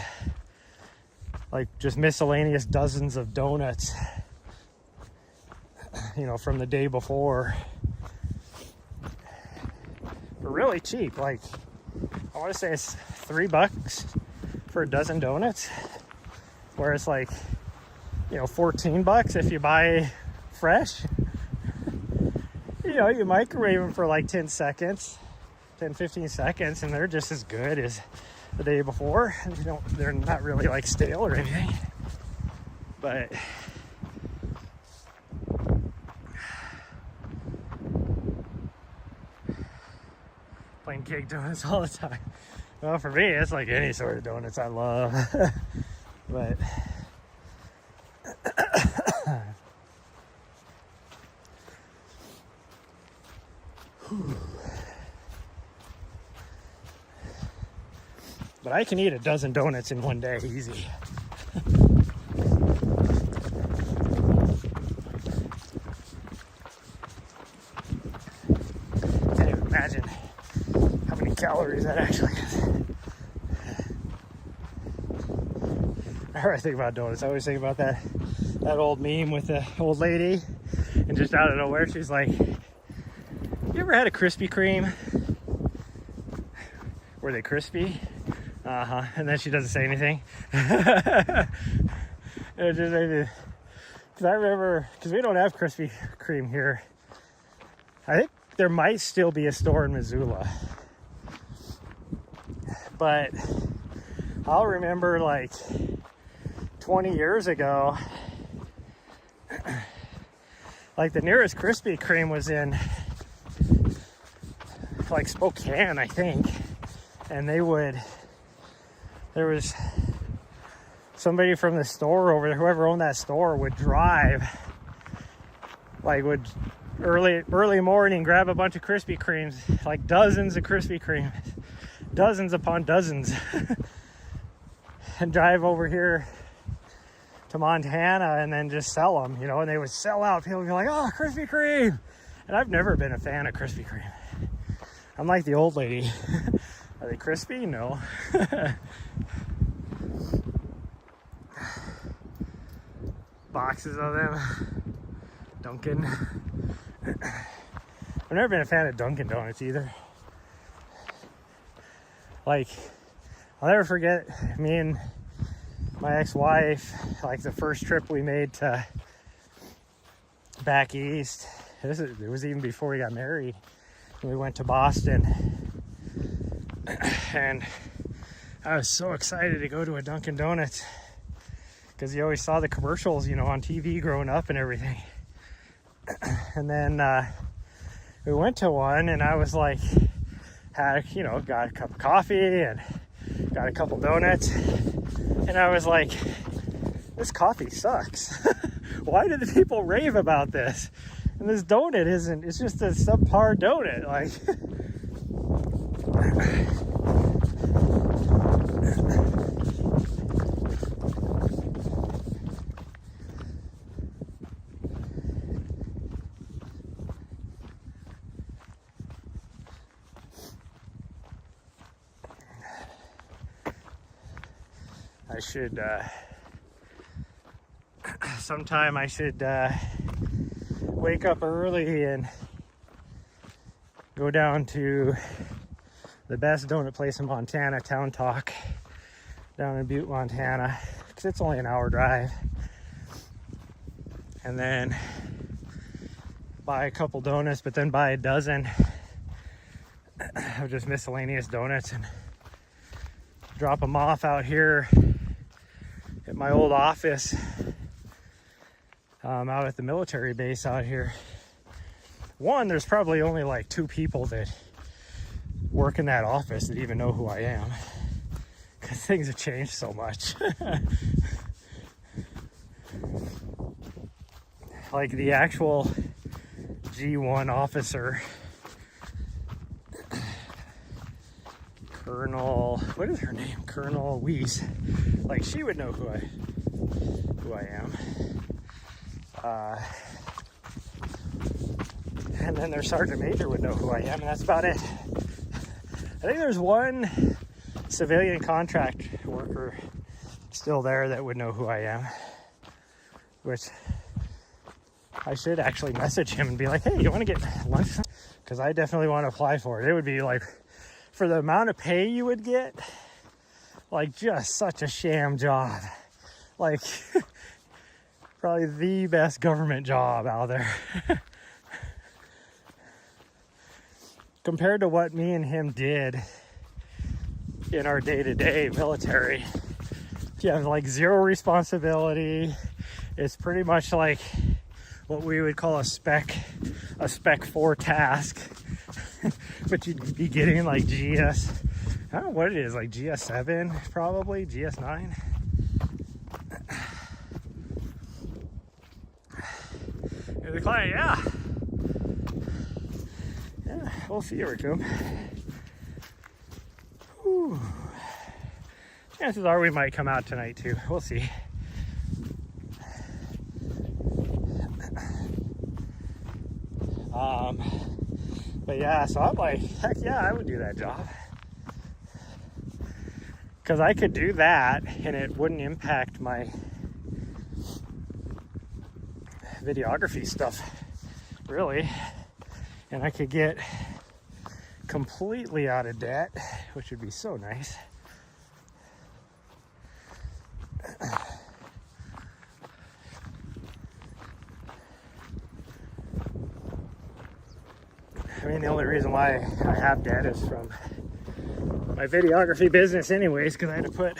like just miscellaneous dozens of donuts, you know, from the day before. But really cheap, like I want to say it's $3 for a dozen donuts, where it's like, you know, $14 if you buy fresh. You know, you microwave them for like 10 seconds, 10-15 seconds, and they're just as good as the day before. They're not really like stale or anything, but plain cake donuts all the time. Well, for me, it's like any sort of donuts I love. But but I can eat a dozen donuts in one day, easy. Can't even imagine how many calories that actually is. Whenever I think about donuts, I always think about that old meme with the old lady, and just out of nowhere, she's like, "You ever had a Krispy Kreme? Were they crispy?" And then she doesn't say anything. It just made me, because I remember, because we don't have Krispy Kreme here. I think there might still be a store in Missoula, but I'll remember like 20 years ago, like the nearest Krispy Kreme was in like Spokane, I think, and there was somebody from the store over there, whoever owned that store, would drive, like would early morning, grab a bunch of Krispy Kremes, like dozens of Krispy Kremes, dozens upon dozens, and drive over here to Montana and then just sell them, you know, and they would sell out. People would be like, "Oh, Krispy Kreme." And I've never been a fan of Krispy Kreme. I'm like the old lady. Are they crispy? No. Boxes of them. Dunkin'. I've never been a fan of Dunkin' Donuts either. Like, I'll never forget me and my ex-wife, like the first trip we made to back east. It was even before we got married. We went to Boston, and I was so excited to go to a Dunkin' Donuts because you always saw the commercials, you know, on TV growing up and everything. And then we went to one, and I was like, got a cup of coffee and got a couple donuts, and I was like, this coffee sucks. Why do the people rave about this? And this donut it's just a subpar donut. Like, I should, sometime I should, wake up early and go down to the best donut place in Montana, Town Talk, down in Butte, Montana, because it's only an hour drive. And then buy a couple donuts, but then buy a dozen of just miscellaneous donuts and drop them off out here at my old office, out at the military base out here. One, there's probably only like 2 people that work in that office that even know who I am, because things have changed so much. Like the actual G1 officer, Colonel, what is her name? Colonel Weiss. Like, she would know who I am. And then their sergeant major would know who I am, and that's about it. I think there's one civilian contract worker still there that would know who I am, which I should actually message him and be like, hey, you want to get lunch? Because I definitely want to apply for it. It would be like, for the amount of pay you would get, like, just such a sham job. Like, probably the best government job out there. Compared to what me and him did in our day-to-day military, you have like zero responsibility. It's pretty much like what we would call a spec 4 task. But you'd be getting like GS, I don't know what it is, like GS7 probably, GS9. And the client, yeah, we'll see you, Raccoon. Whew. Chances are we might come out tonight too. We'll see. But yeah, so I'm like, heck yeah, I would do that job. Because I could do that and it wouldn't impact my videography stuff, really. And I could get completely out of debt, which would be so nice. I mean, the only reason why I have debt is from my videography business anyways, because I had to put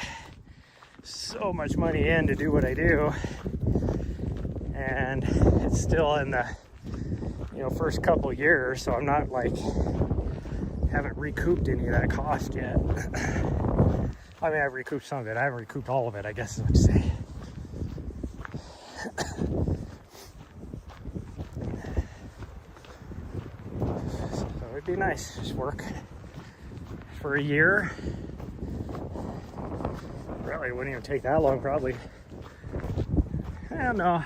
so much money in to do what I do. And it's still in the, first couple years, so I'm not like, haven't recouped any of that cost yet. I mean, I've recouped some of it. I haven't recouped all of it, I guess is what you say. So it'd be nice, just work for a year. Really, it wouldn't even take that long, probably. I don't know.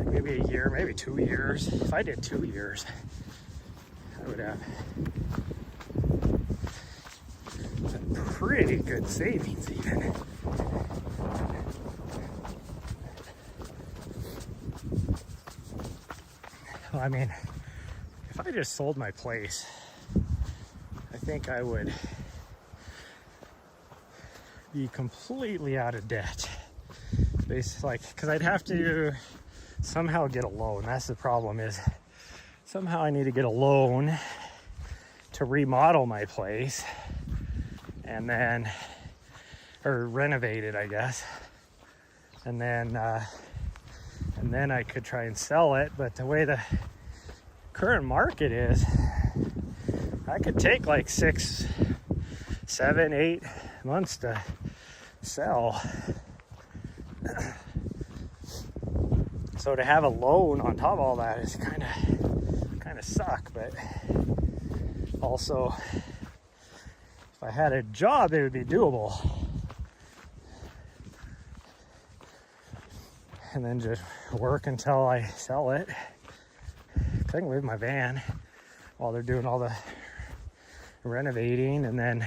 Maybe a year, maybe 2 years. If I did 2 years, I would have some pretty good savings even. Well, I mean, if I just sold my place, I think I would be completely out of debt. Basically, like, because I'd have to somehow get a loan. That's the problem, is somehow I need to get a loan to remodel my place and then, or renovate it, I guess. And then I could try and sell it. But the way the current market is, I could take like 6, 7, 8 months to sell. So to have a loan on top of all that is kind of suck. But also, if I had a job, it would be doable. And then just work until I sell it. 'Cause I can leave my van while they're doing all the renovating, and then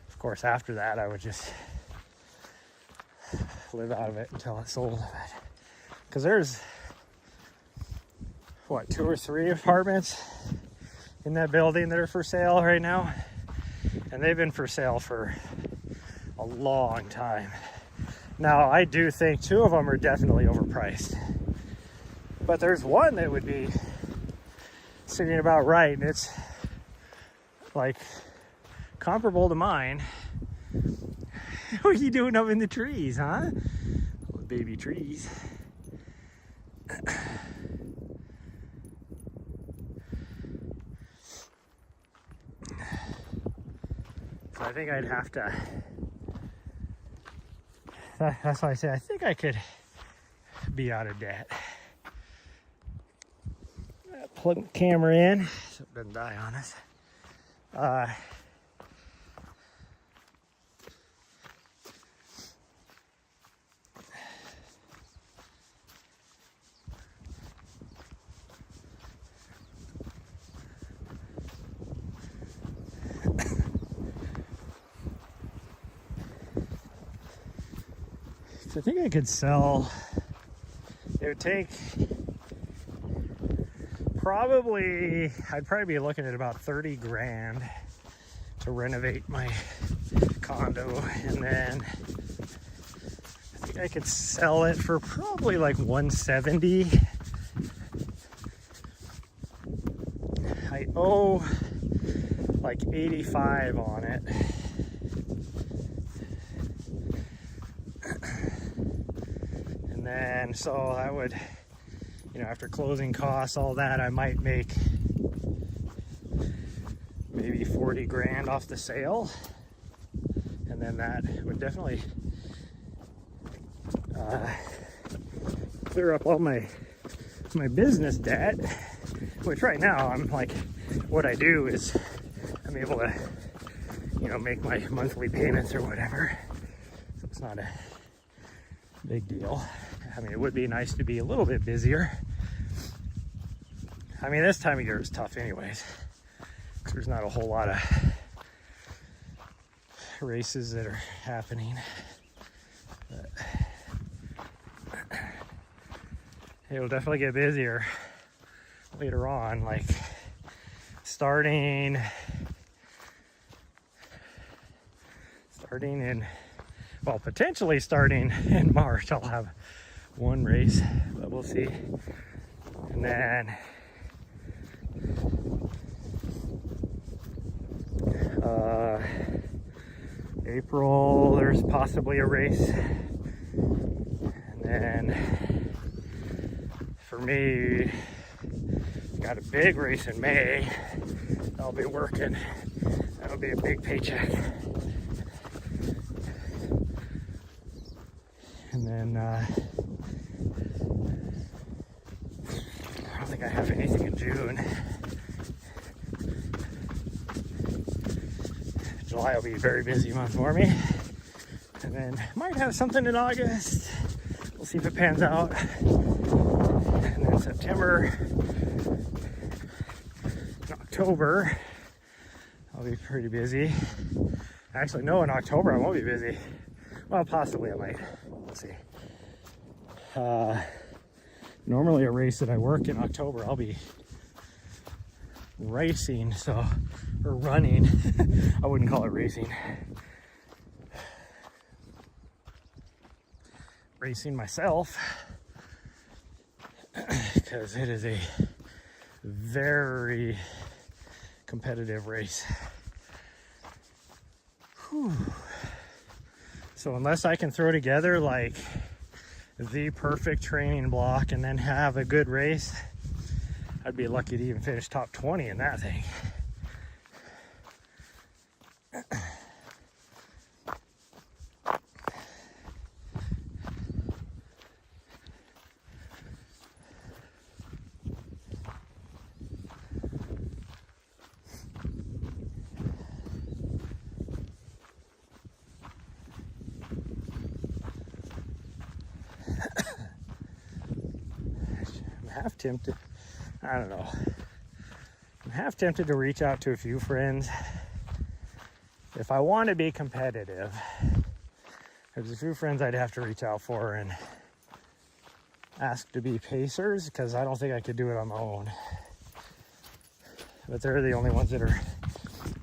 of course after that I would just live out of it until it's sold. Because there's, what, 2 or 3 apartments in that building that are for sale right now. And they've been for sale for a long time. Now, I do think 2 of them are definitely overpriced. But there's one that would be sitting about right, and it's like comparable to mine. What are you doing up in the trees, huh? Little baby trees. So I think I'd have to, that's why I say I think I could be out of debt. Plug the camera in so it doesn't die on us. So I think I could sell, it would take probably, I'd probably be looking at about 30 grand to renovate my condo, and then I think I could sell it for probably like 170. I owe like 85 on it. And then, so I would, you know, after closing costs, all that, I might make maybe 40 grand off the sale. And then that would definitely clear up all my business debt, which right now I'm like, what I do is I'm able to, you know, make my monthly payments or whatever. So it's not a big deal. I mean, it would be nice to be a little bit busier. I mean, this time of year is tough anyways, because there's not a whole lot of races that are happening. But it'll definitely get busier later on, like starting in, well, potentially starting in March, I'll have one race, but we'll see. And then April, there's possibly a race. And then for me, got a big race in May. I'll be working. That'll be a big paycheck. And then I don't think I have anything in June. July will be a very busy month for me. And then might have something in August. We'll see if it pans out. And then September and October, I'll be pretty busy. Actually, no, in October I won't be busy. Well, possibly I might. We'll see. Normally a race that I work in October, I'll be racing, so, or running. I wouldn't call it racing. Racing myself, because it is a very competitive race. Whew. So unless I can throw together like the perfect training block and then have a good race, I'd be lucky to even finish top 20 in that thing. Half tempted, I don't know, I'm half tempted to reach out to a few friends. If I want to be competitive, there's a few friends I'd have to reach out for and ask to be pacers, because I don't think I could do it on my own. But they're the only ones that are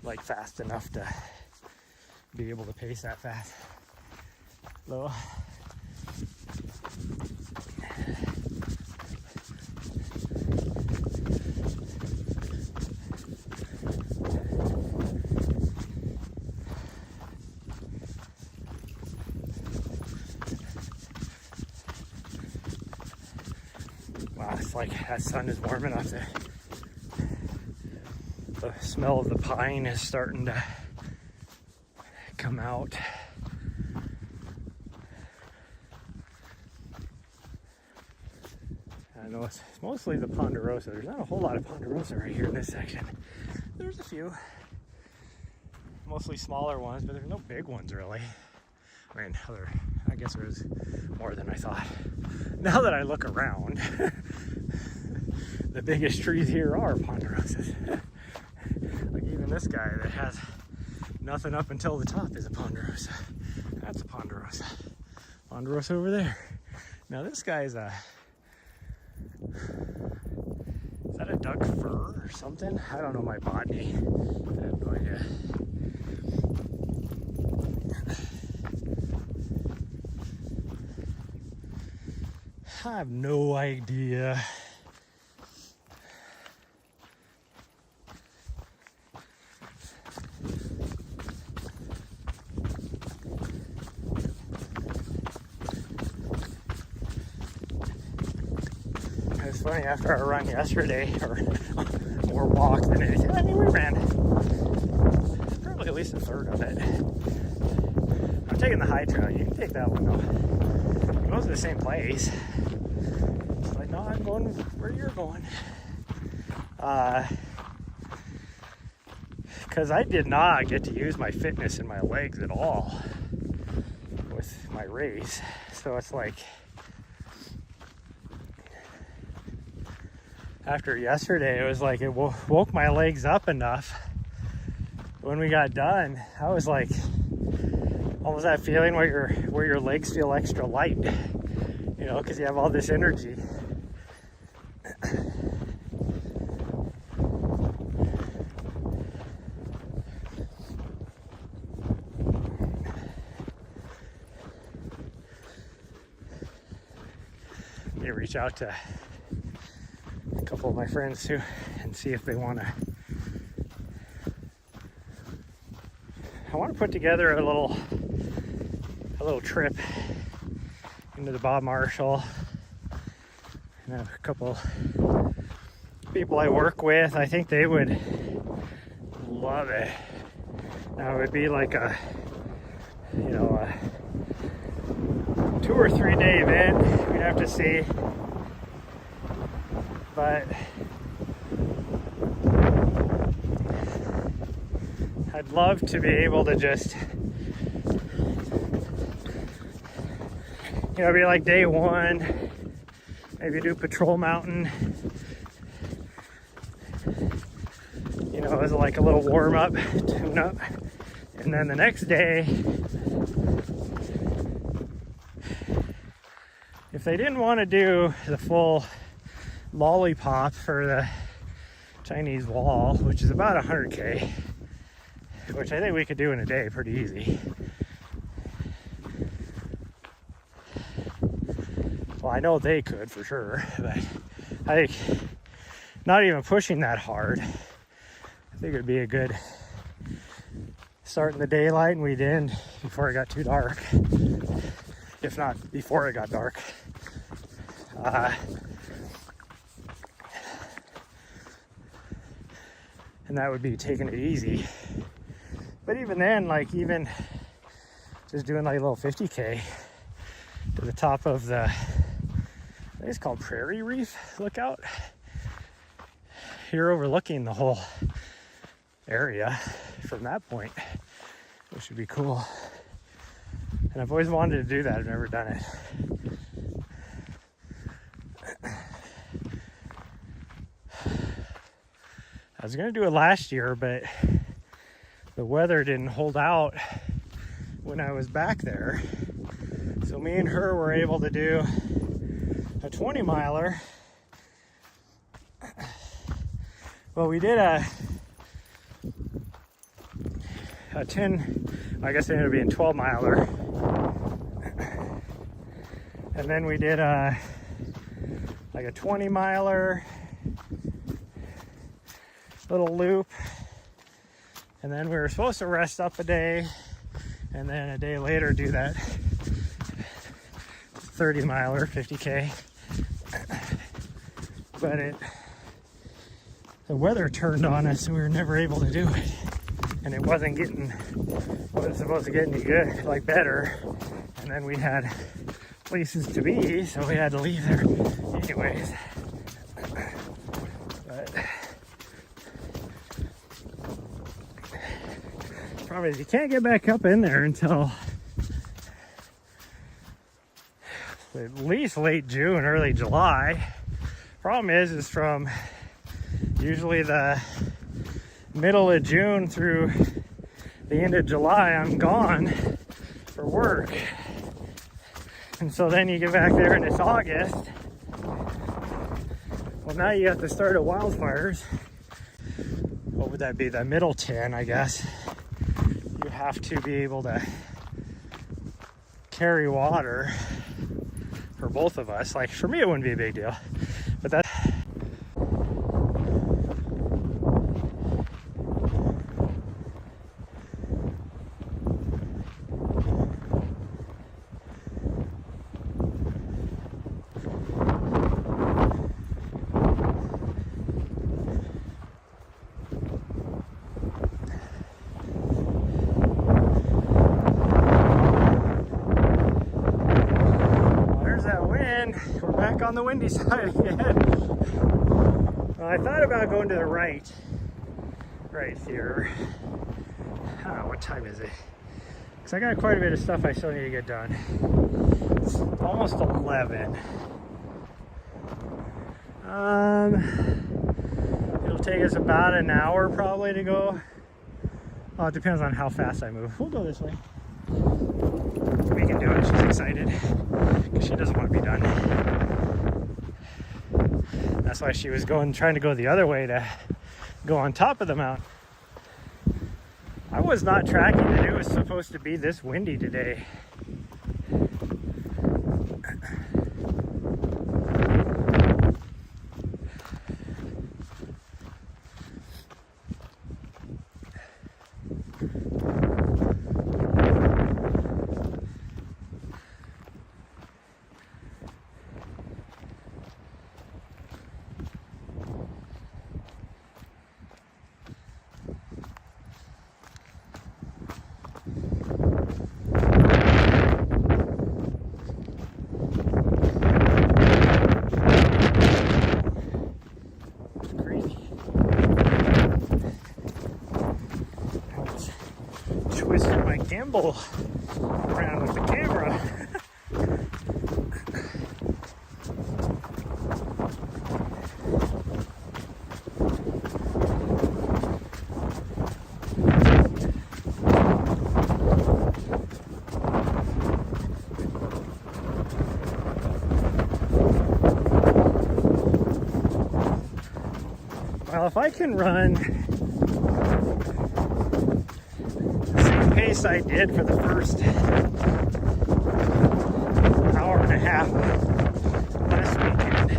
like fast enough to be able to pace that fast. Low. Wow, it's like that sun is warm enough that the smell of the pine is starting to come out. I know it's mostly the ponderosa. There's not a whole lot of ponderosa right here in this section. There's a few, mostly smaller ones, but there's no big ones really. I mean, I guess there's more than I thought. Now that I look around, the biggest trees here are ponderosas. Like even this guy that has nothing up until the top is a ponderosa. That's a ponderosa. Ponderosa over there. Now this guy's is that a duck fir or something? I don't know my botany. I have no idea. I have no idea. It's funny, after our run yesterday, or more walk than anything. I mean, we ran probably at least a third of it. I'm taking the high trail. You can take that one though. It goes to the same place. It's like, no, I'm going where you're going. Because I did not get to use my fitness in my legs at all with my race. So it's like, after yesterday, it was like it woke my legs up enough. When we got done, I was like, almost that feeling where your legs feel extra light, you know, because you have all this energy. You reach out to a couple of my friends too and see if they want to. I want to put together a little trip into the Bob Marshall, and a couple people I work with. I think they would love it. Now it would be like a 2 or 3 day event. We'd have to see. But I'd love to be able to just, be like day one, maybe do Patrol Mountain, as like a little warm up, tune up. And then the next day, if they didn't want to do the full lollipop for the Chinese wall, which is about 100K, which I think we could do in a day pretty easy. Well, I know they could for sure, but I think not even pushing that hard, I think it would be a good start in the daylight, and we'd end before it got too dark, if not before it got dark. And that would be taking it easy. But even then, even just doing like a little 50K to the top of the, I think it's called Prairie Reef Lookout. You're overlooking the whole area from that point, which would be cool. And I've always wanted to do that. I've never done it. I was going to do it last year, but the weather didn't hold out when I was back there. So me and her were able to do a 20 miler Well, we did a 10, I guess it ended up being 12 miler. And then we did like a 20 miler, little loop. And then we were supposed to rest up a day, and then a day later do that 30 miler, 50K. But the weather turned on us, so we were never able to do it. And it wasn't supposed to get any good, like better. And then we had places to be, so we had to leave there anyways. But the problem is you can't get back up in there until at least late June, early July. Problem is from usually the middle of June through the end of July, I'm gone for work. And so then you get back there and it's August. Well, now you have to start at wildfires. What would that be? The middle 10, I guess. You have to be able to carry water for both of us. Like for me, it wouldn't be a big deal, but that's on the windy side again. Well, I thought about going to the right here. I don't know, what time is it? Because I got quite a bit of stuff I still need to get done. It's almost 11. It'll take us about an hour probably to go. Oh, it depends on how fast I move. We'll go this way. We can do it. She's excited because she doesn't want to be done. That's why she was trying to go the other way to go on top of the mountain. I was not tracking that it was supposed to be this windy today. Gimbal around with the camera. Well, if I can run pace I did for the first hour and a half last weekend.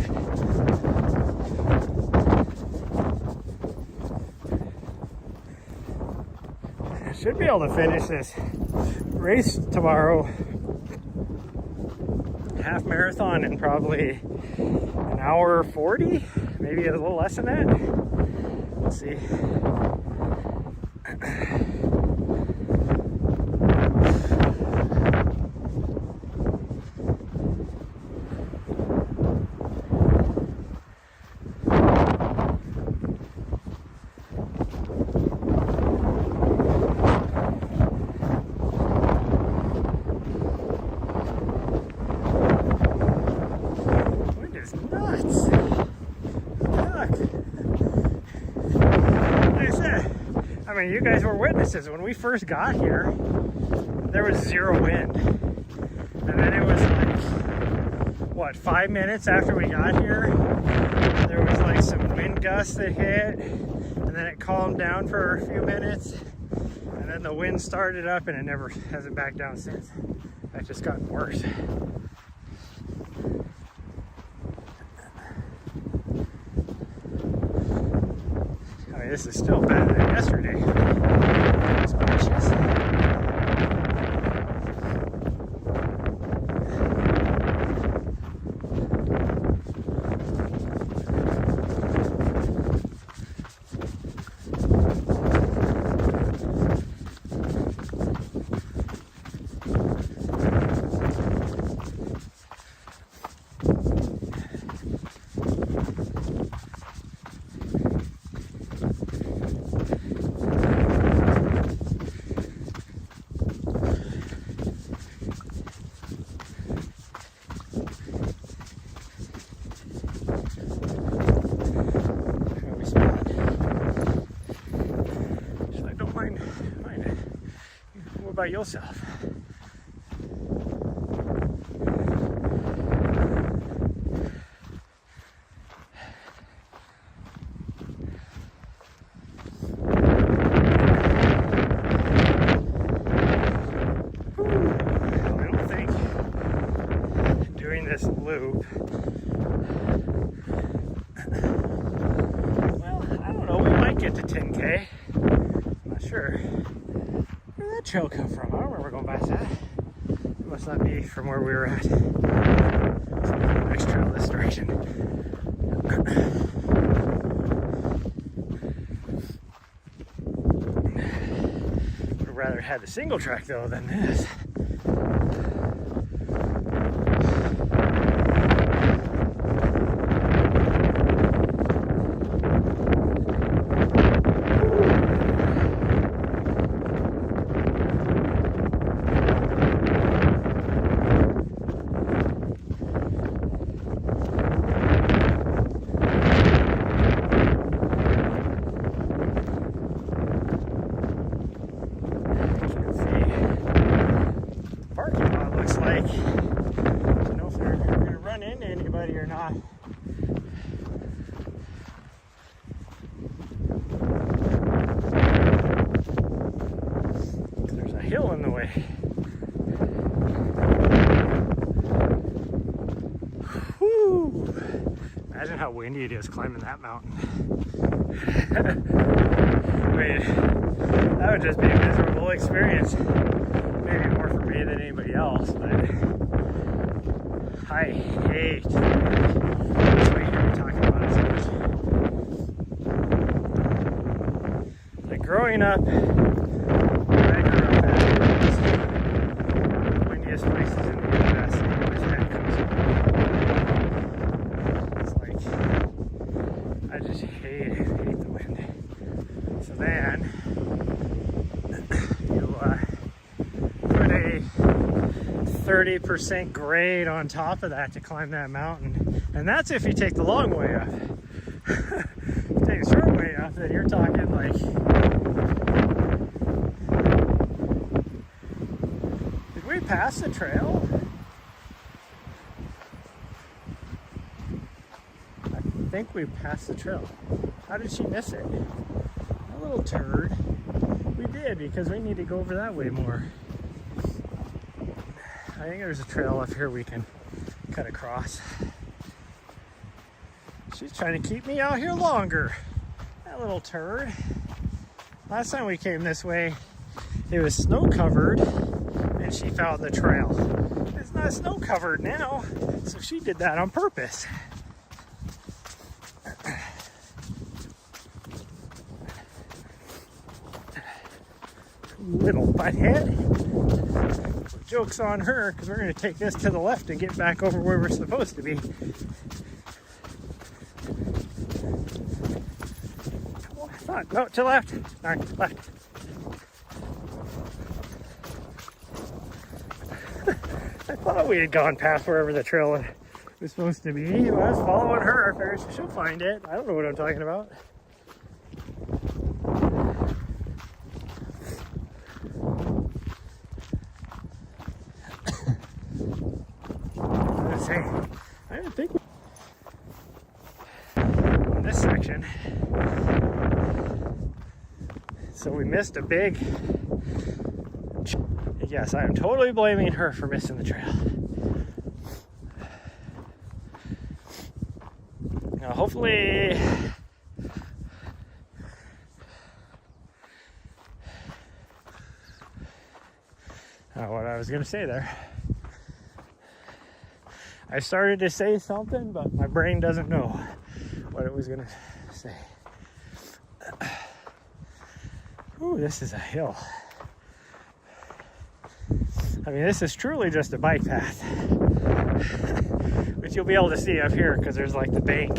I should be able to finish this race tomorrow, half marathon, in probably an hour 40, maybe a little less than that. Let's see. I mean, you guys were witnesses. When we first got here, there was zero wind. And then it was like, what, 5 minutes after we got here, there was like some wind gusts that hit. then it calmed down for a few minutes, and then the wind started up, and it never hasn't backed down since. It's just gotten worse. I mean, this is still better than yesterday. It's gorgeous. What about yourself? I don't think doing this loop, well, I don't know, we might get to 10K. I'm not sure. Where did that trail come from? I don't remember going past that. It must not be from where we were at. It's the next trail this direction. Would have rather had the single track though than this. Or not. There's a hill in the way. Whew. Imagine how windy it is climbing that mountain. I mean, that would just be a miserable experience. Maybe more for me than anybody else, but I hate this way here talking about it so much. Like growing up, where I grew up at, was one of the windiest places in the U.S. It's like, I just hate the wind. So then, you put a 30% grade on top of that to climb that mountain, and that's if you take the long way up. If you take the short way up, then you're talking like, did we pass the trail? I think we passed the trail. How did she miss it? A little turd. We did, because we need to go over that way more. I think there's a trail up here we can cut across. She's trying to keep me out here longer. That little turd. Last time we came this way, it was snow covered and she found the trail. It's not snow covered now, so she did that on purpose. Little butthead. Joke's on her, because we're going to take this to the left and get back over where we're supposed to be. Oh, I thought, no, to the left. All right, left. I thought we had gone past wherever the trail was supposed to be. I was following her. I figured she'll find it. I don't know what I'm talking about. I didn't think in this section So we missed a big... Yes, I am totally blaming her for missing the trail. Now, hopefully... what I was going to say there. I started to say something, but my brain doesn't know what it was going to say. Ooh, this is a hill. I mean, this is truly just a bike path. Which you'll be able to see up here because there's like the bank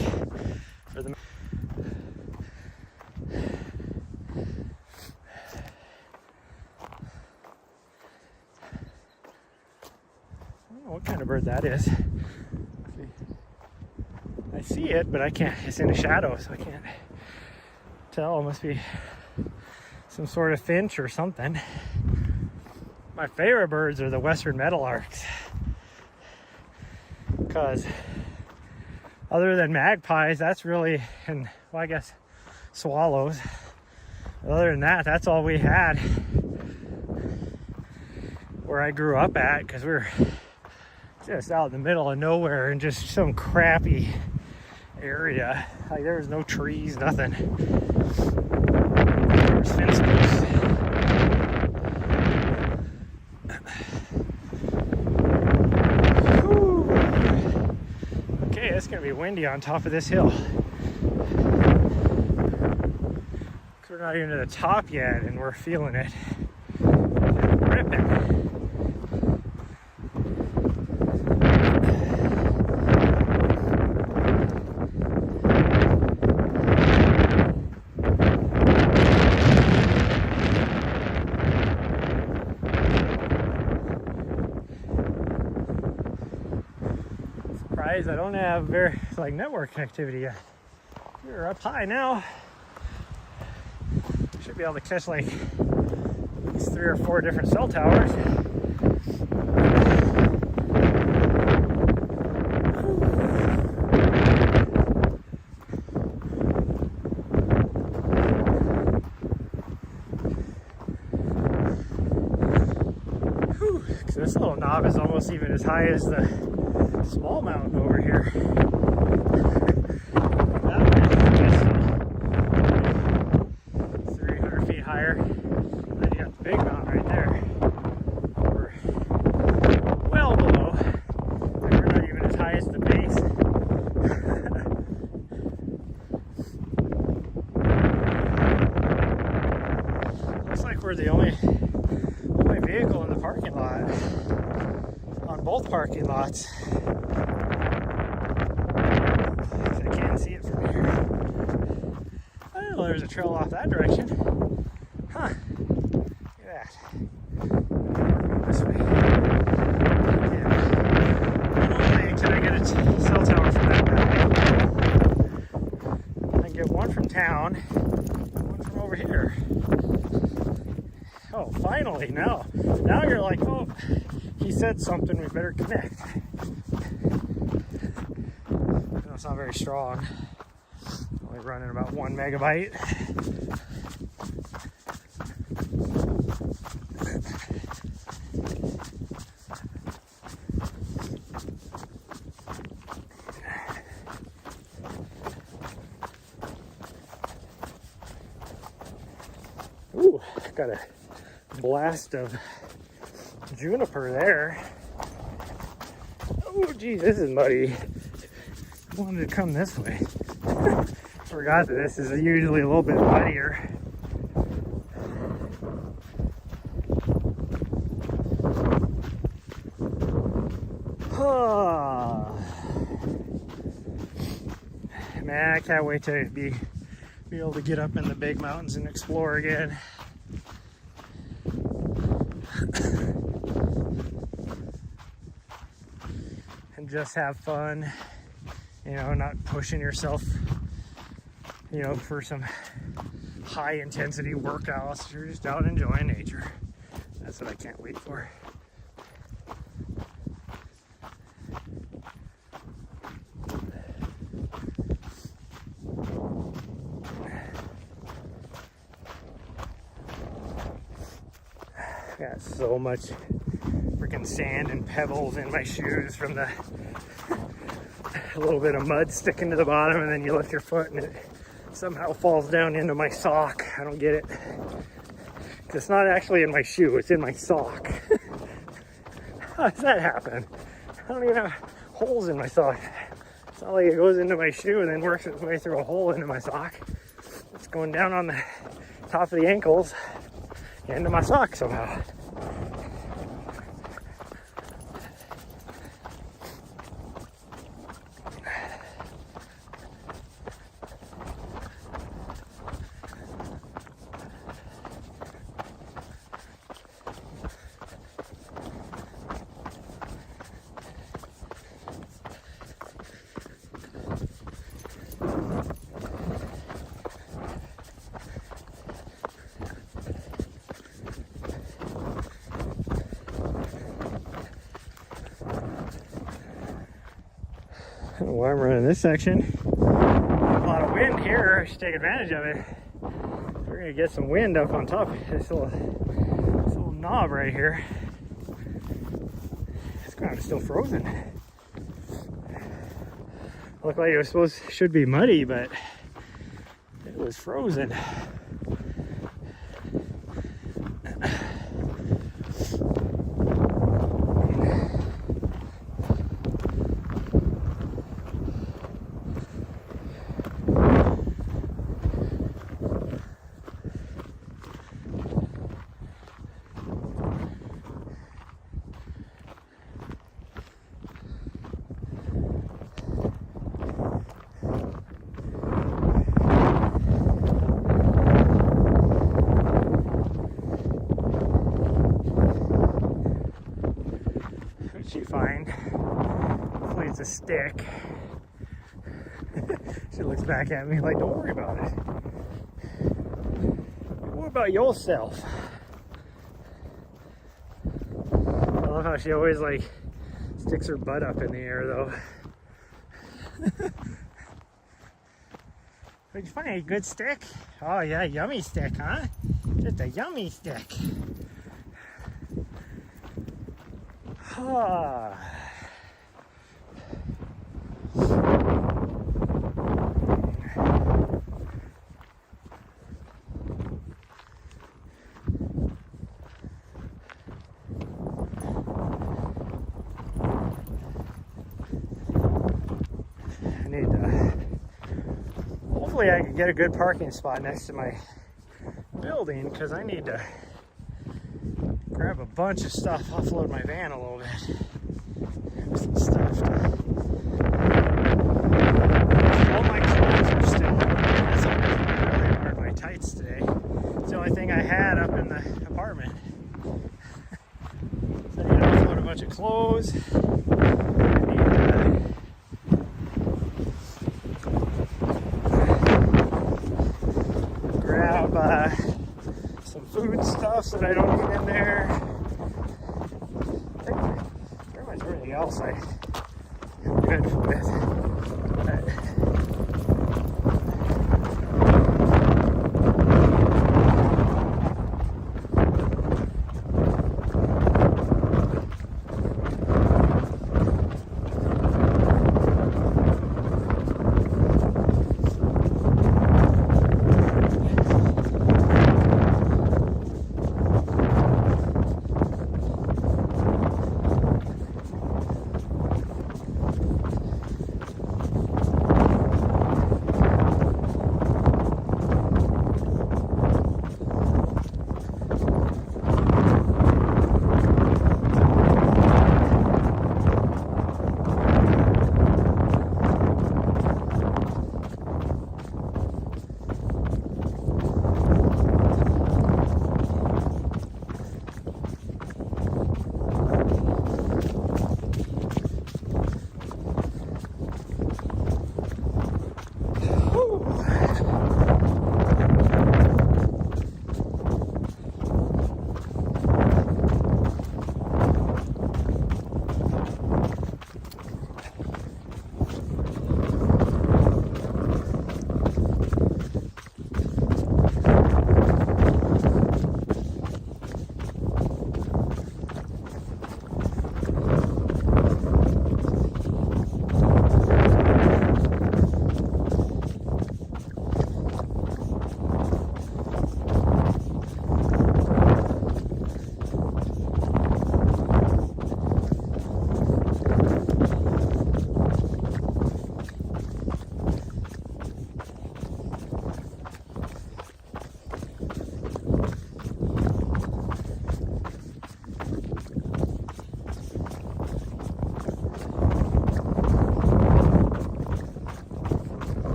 for the... I don't know what kind of bird that is. I see it, but I can't. It's in the shadow, so I can't tell. It must be some sort of finch or something. My favorite birds are the western meadowlarks, because other than magpies, that's really, and well, I guess swallows. Other than that, that's all we had where I grew up at, because we were just out in the middle of nowhere and just some crappy area. Like there was no trees, nothing. There was fence posts. Okay, it's gonna be windy on top of this hill. We're not even to the top yet, and we're feeling it. Ripping. I don't have very network connectivity yet. We're up high now. Should be able to catch like at least 3 or 4 different cell towers. So this little knob is almost even as high as the small mountain over here. That way, 300 feet higher. Then you got the big mountain right there. We're well below. And we're not even as high as the base. Looks like we're the only vehicle in the parking lot. On both parking lots. I can't see it from here. I didn't know there was a trail off that direction. Huh. Look at that. This way. Yeah. Not only can I get a cell tower from that back, I can get one from town, one from over here. Oh, finally, now you're like, oh, he said something, we better connect. No, it's not very strong. Only running about 1 megabyte. Ooh, got a blast of juniper there. Oh geez, this is muddy. I wanted to come this way. Forgot that this is usually a little bit muddier. Man, I can't wait to be able to get up in the big mountains and explore again. And just have fun, you know, not pushing yourself, you know, for some high intensity workouts. You're just out enjoying nature. That's what I can't wait for. got so much freaking sand and pebbles in my shoes from the a little bit of mud sticking to the bottom, and then you lift your foot and it somehow falls down into my sock. I don't get it. It's not actually in my shoe, it's in my sock. How does that happen? I don't even have holes in my sock. It's not like it goes into my shoe and then works its way through a hole into my sock. It's going down on the top of the ankles into my sock somehow. While I'm running this section, a lot of wind here. I should take advantage of it. We're gonna get some wind up on top of this little knob right here. This ground is still frozen. Looked like it should be muddy, but it was frozen. She find. Hopefully it's a stick. She looks back at me like, don't worry about it. What about yourself? I love how she always like sticks her butt up in the air though. Did you find a good stick? Oh yeah, yummy stick, huh? Just a yummy stick. Ah. Hopefully I can get a good parking spot next to my building, because I need to grab a bunch of stuff, offload my van a little bit. Some stuff. All my clothes are still, I really wearing my tights today. It's the only thing I had up in the apartment. So I need to offload a bunch of clothes. Grab some food stuff that I don't need in there. Pretty much everything else I'm good with.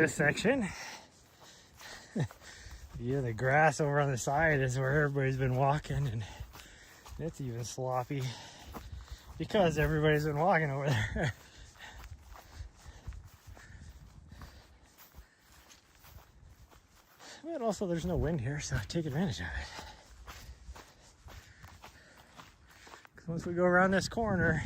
this section. Yeah, the grass over on the side is where everybody's been walking, and it's even sloppy because everybody's been walking over there. But also there's no wind here, so take advantage of it. Once we go around this corner,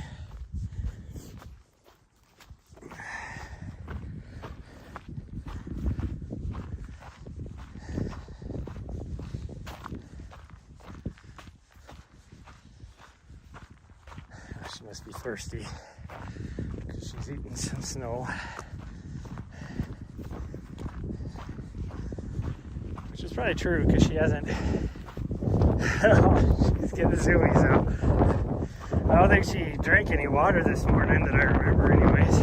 she must be thirsty because she's eating some snow, which is probably true because she hasn't. Oh, she's getting the zoomies out. I don't think she drank any water this morning that I remember anyways.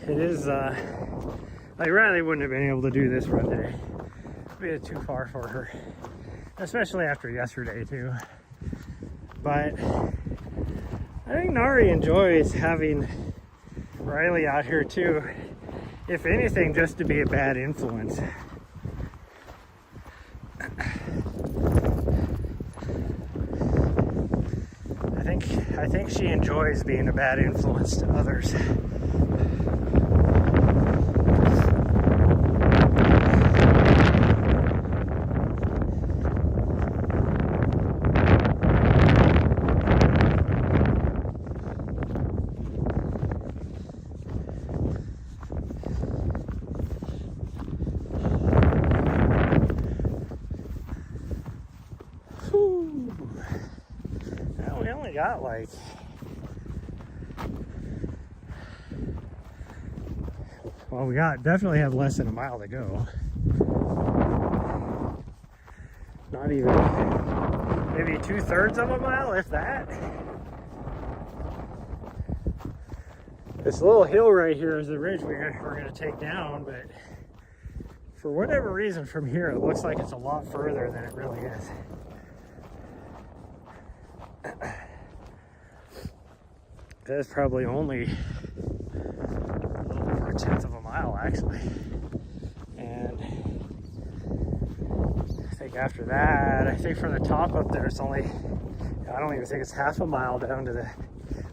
It is, I really wouldn't have been able to do this run today. It'd be too far for her. Especially after yesterday too. But I think Nahri enjoys having Riley out here too. If anything, just to be a bad influence. I think she enjoys being a bad influence to others. Well, we only got like we definitely have less than a mile to go. Not even, maybe 2/3 of a mile, if that. This little hill right here is the ridge we're going to take down, but for whatever reason from here it looks like it's a lot further than it really is. That's probably only a little over 1/10 of a mile actually. And I think after that, I think from the top up there it's only, I don't even think it's half a mile down to the,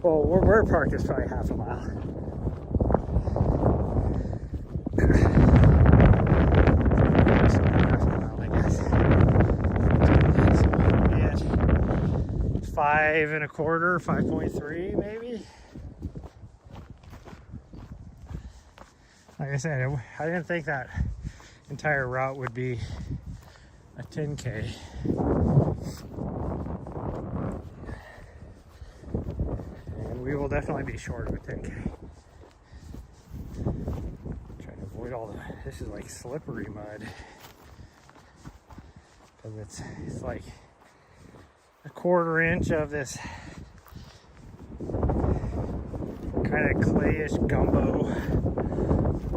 well, where we're parked is probably half a mile. So, 5 1/4, 5.3 maybe. Like I said, I didn't think that entire route would be a 10K. And we will definitely be short of a 10K. Trying to avoid all the, this is like slippery mud. Because it's like a 1/4 inch of this kind of clayish gumbo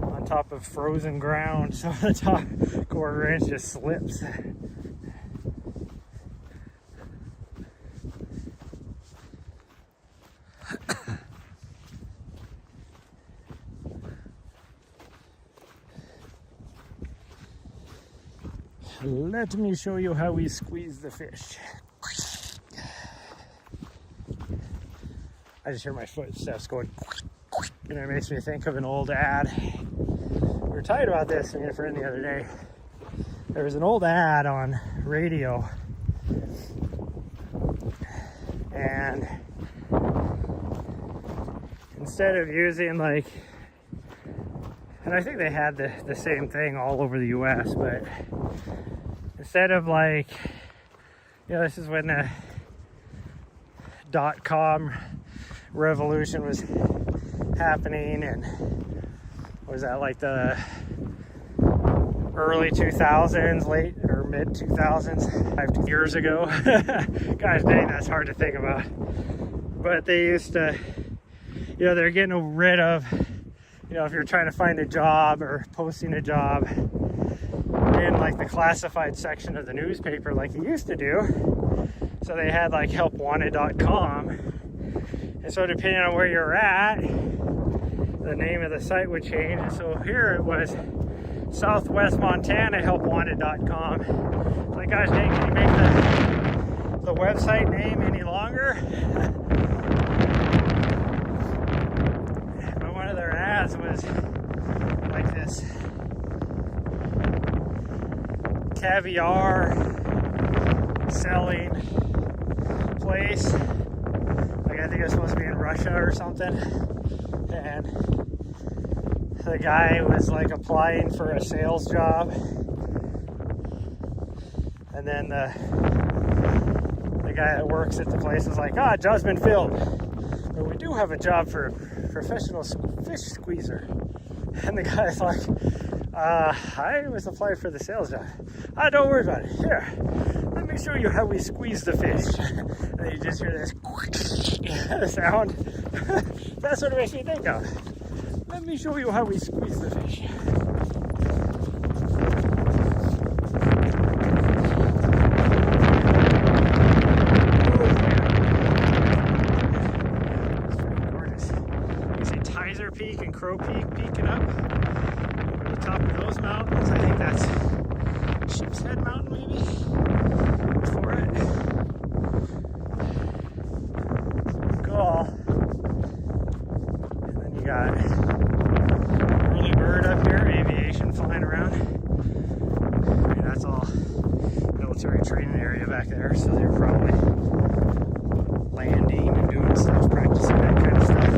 on top of frozen ground, so the top 1/4 inch just slips. Let me show you how we squeeze the fish. I just hear my footsteps going, and it makes me think of an old ad. We were talking about this, me and a friend the other day. There was an old ad on radio, and instead of using like, and I think they had the same thing all over the US, but instead of like, you know, this is when the .com revolution was happening, and was that like the early 2000s, late or mid 2000s, 5 years ago. Gosh dang, that's hard to think about. But they used to, you know, they're getting rid of you know, if you're trying to find a job or posting a job in like the classified section of the newspaper like you used to do. So they had like helpwanted.com. And so depending on where you're at, the name of the site would change. And so here it was Southwest Montana helpwanted.com. So like, gosh dang, can you make the website name any longer? But one of their ads was like this caviar selling place. Like, I think it was supposed to be in Russia or something. And the guy was like applying for a sales job. And then the guy that works at the place was like, job's been filled. But we do have a job for a professional fish squeezer. And the guy's like, I was applying for the sales job. Don't worry about it. Here, let me show you how we squeeze the fish. And then you just hear this sound. That's what it makes me think of. Let me show you how we squeeze the fish. Peak and Crow Peak peeking up over the top of those mountains. I think that's Sheep's Head Mountain, maybe. For it. Cool. And then you got early bird up here, aviation flying around. I mean, that's all military training area back there, so they're probably landing and doing stuff, practicing that kind of stuff.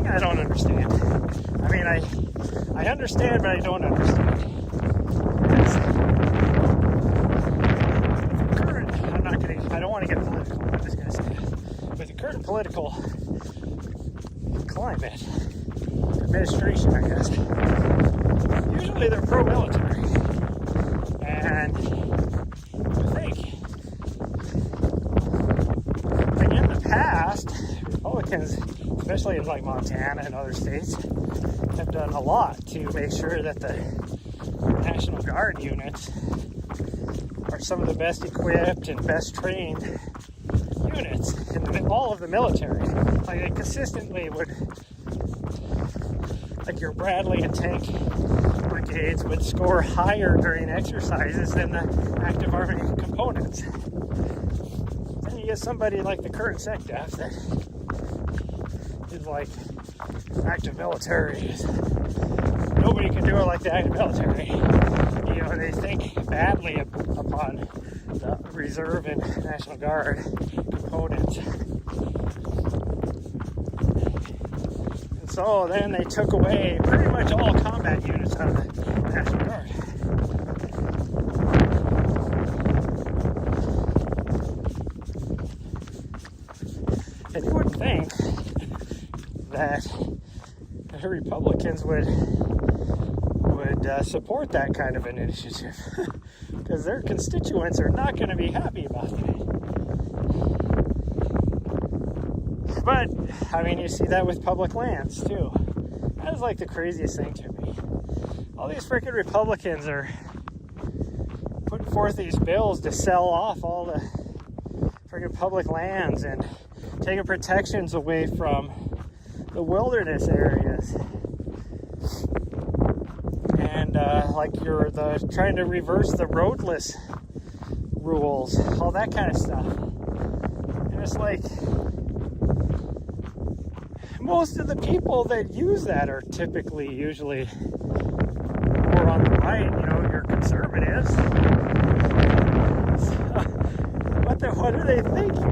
I don't understand. I mean, I understand, but I don't understand. I don't want to get political. I'm just going to say it. With the current political climate, administration, I guess, usually they're pro-military. And I think, like in the past, Republicans, especially in like Montana and other states, have done a lot to make sure that the National Guard units are some of the best equipped and best trained units in all of the military. Like, they consistently would, like your Bradley and tank brigades would score higher during exercises than the active army components. Then you get somebody like the current SecDef that is like active military. Nobody can do it like the active military. You know, they think badly upon the Reserve and National Guard components. And so then they took away pretty much all combat units out of the National Guard. And you wouldn't think that the Republicans would support that kind of an initiative, because their constituents are not going to be happy about that. But I mean, you see that with public lands too. That is like the craziest thing to me. All these freaking Republicans are putting forth these bills to sell off all the freaking public lands and taking protections away from the wilderness areas. And like trying to reverse the roadless rules, all that kind of stuff. And it's like, most of the people that use that are usually more on the right, you know, your conservatives. What are they thinking?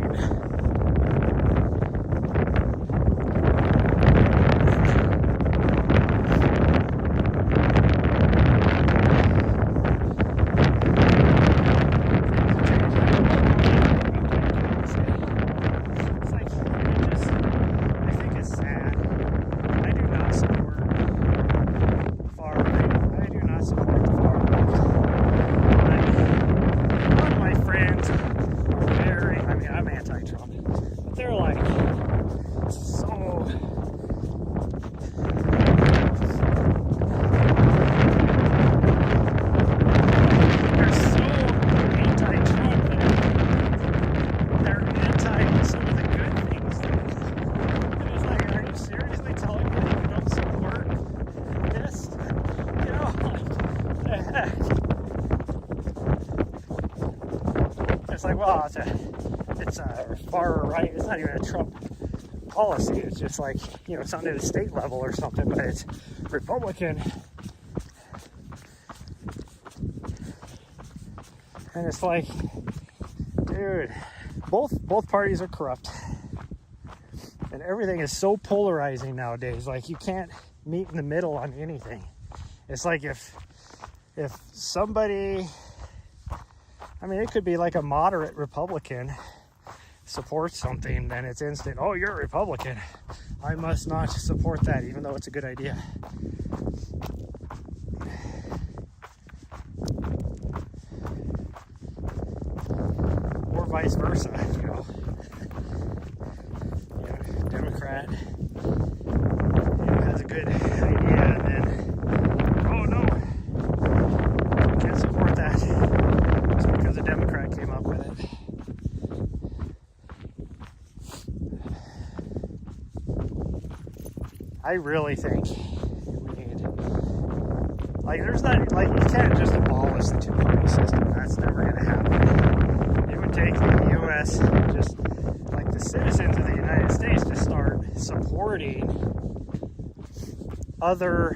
It's like, well, it's a far right. It's not even a Trump policy. It's just like, you know, something at a state level or something, but it's Republican. And it's like, dude, both parties are corrupt. And everything is so polarizing nowadays. Like, you can't meet in the middle on anything. It's like if somebody, I mean, it could be like a moderate Republican supports something, then it's instant, oh, you're a Republican, I must not support that, even though it's a good idea. Or vice versa, you know. Democrat, you know, has a good idea, and then, oh no, we can't support that just because a Democrat came up with it. I really think we need, like, there's not, like, you can't just abolish the two-party system. That's never going to happen. It would take the U.S., just like the citizens of the United States, to start supporting other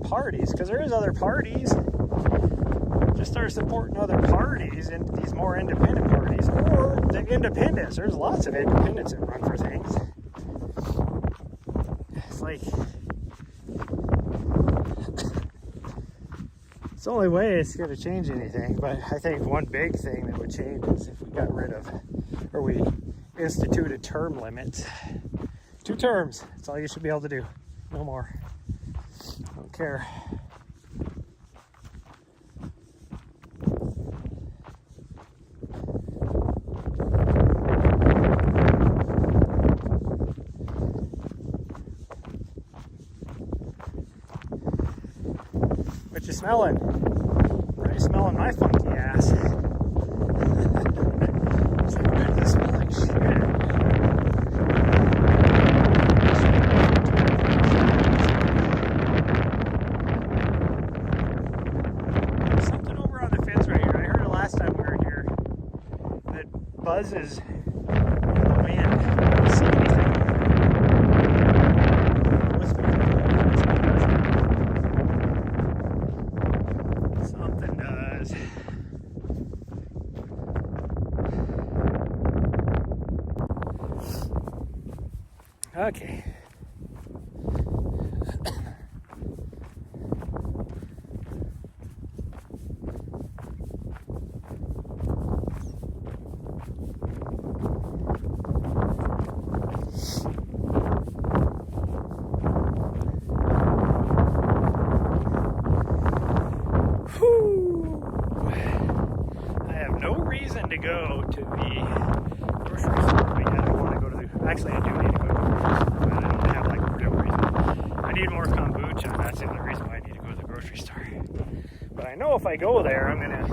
parties, because there is other parties. Just start supporting other parties, and these more independent parties, or the independents. There's lots of independents that run for things. It's like, it's the only way it's going to change anything. But I think one big thing that would change is if we got rid of, or we instituted term limits. 2 terms. That's all you should be able to do. No more. I don't care. What you smelling? Why are you smelling my funky ass? It's like, why does it smell like shit? There's something over on the fence right here. I heard it last time we were here that buzzes in the wind. You see anything? Something does. Okay. To go to the grocery store, but yet I want to go to the, actually I do need to go to the grocery store, but I don't have like a real reason. I need more kombucha, that's the only reason why I need to go to the grocery store. But I know if I go there, I'm gonna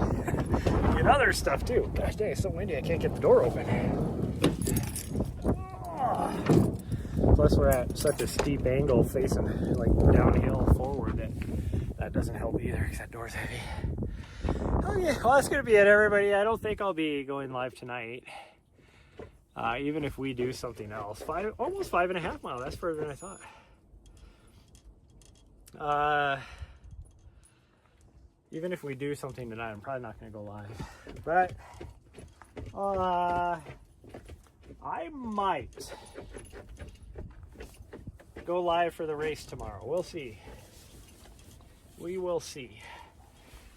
get other stuff too. Gosh dang, it's so windy I can't get the door open. Plus we're at such a steep angle facing like downhill forward that doesn't help either because that door's heavy. Okay, well, that's going to be it, everybody. I don't think I'll be going live tonight. Even if we do something else. Almost 5.5 miles. That's further than I thought. Even if we do something tonight, I'm probably not going to go live. But I might go live for the race tomorrow. We'll see. We will see.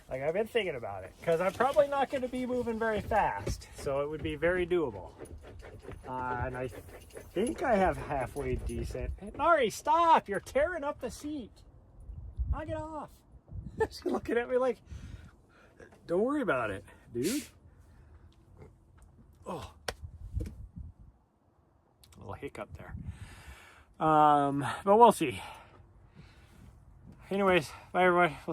Like, I've been thinking about it because I'm probably not going to be moving very fast, so it would be very doable. And I think I have halfway decent. Nahri, stop! You're tearing up the seat. Knock it off. She's looking at me like, don't worry about it, dude. Oh, a little hiccup there. But we'll see. Anyways, bye everybody. We'll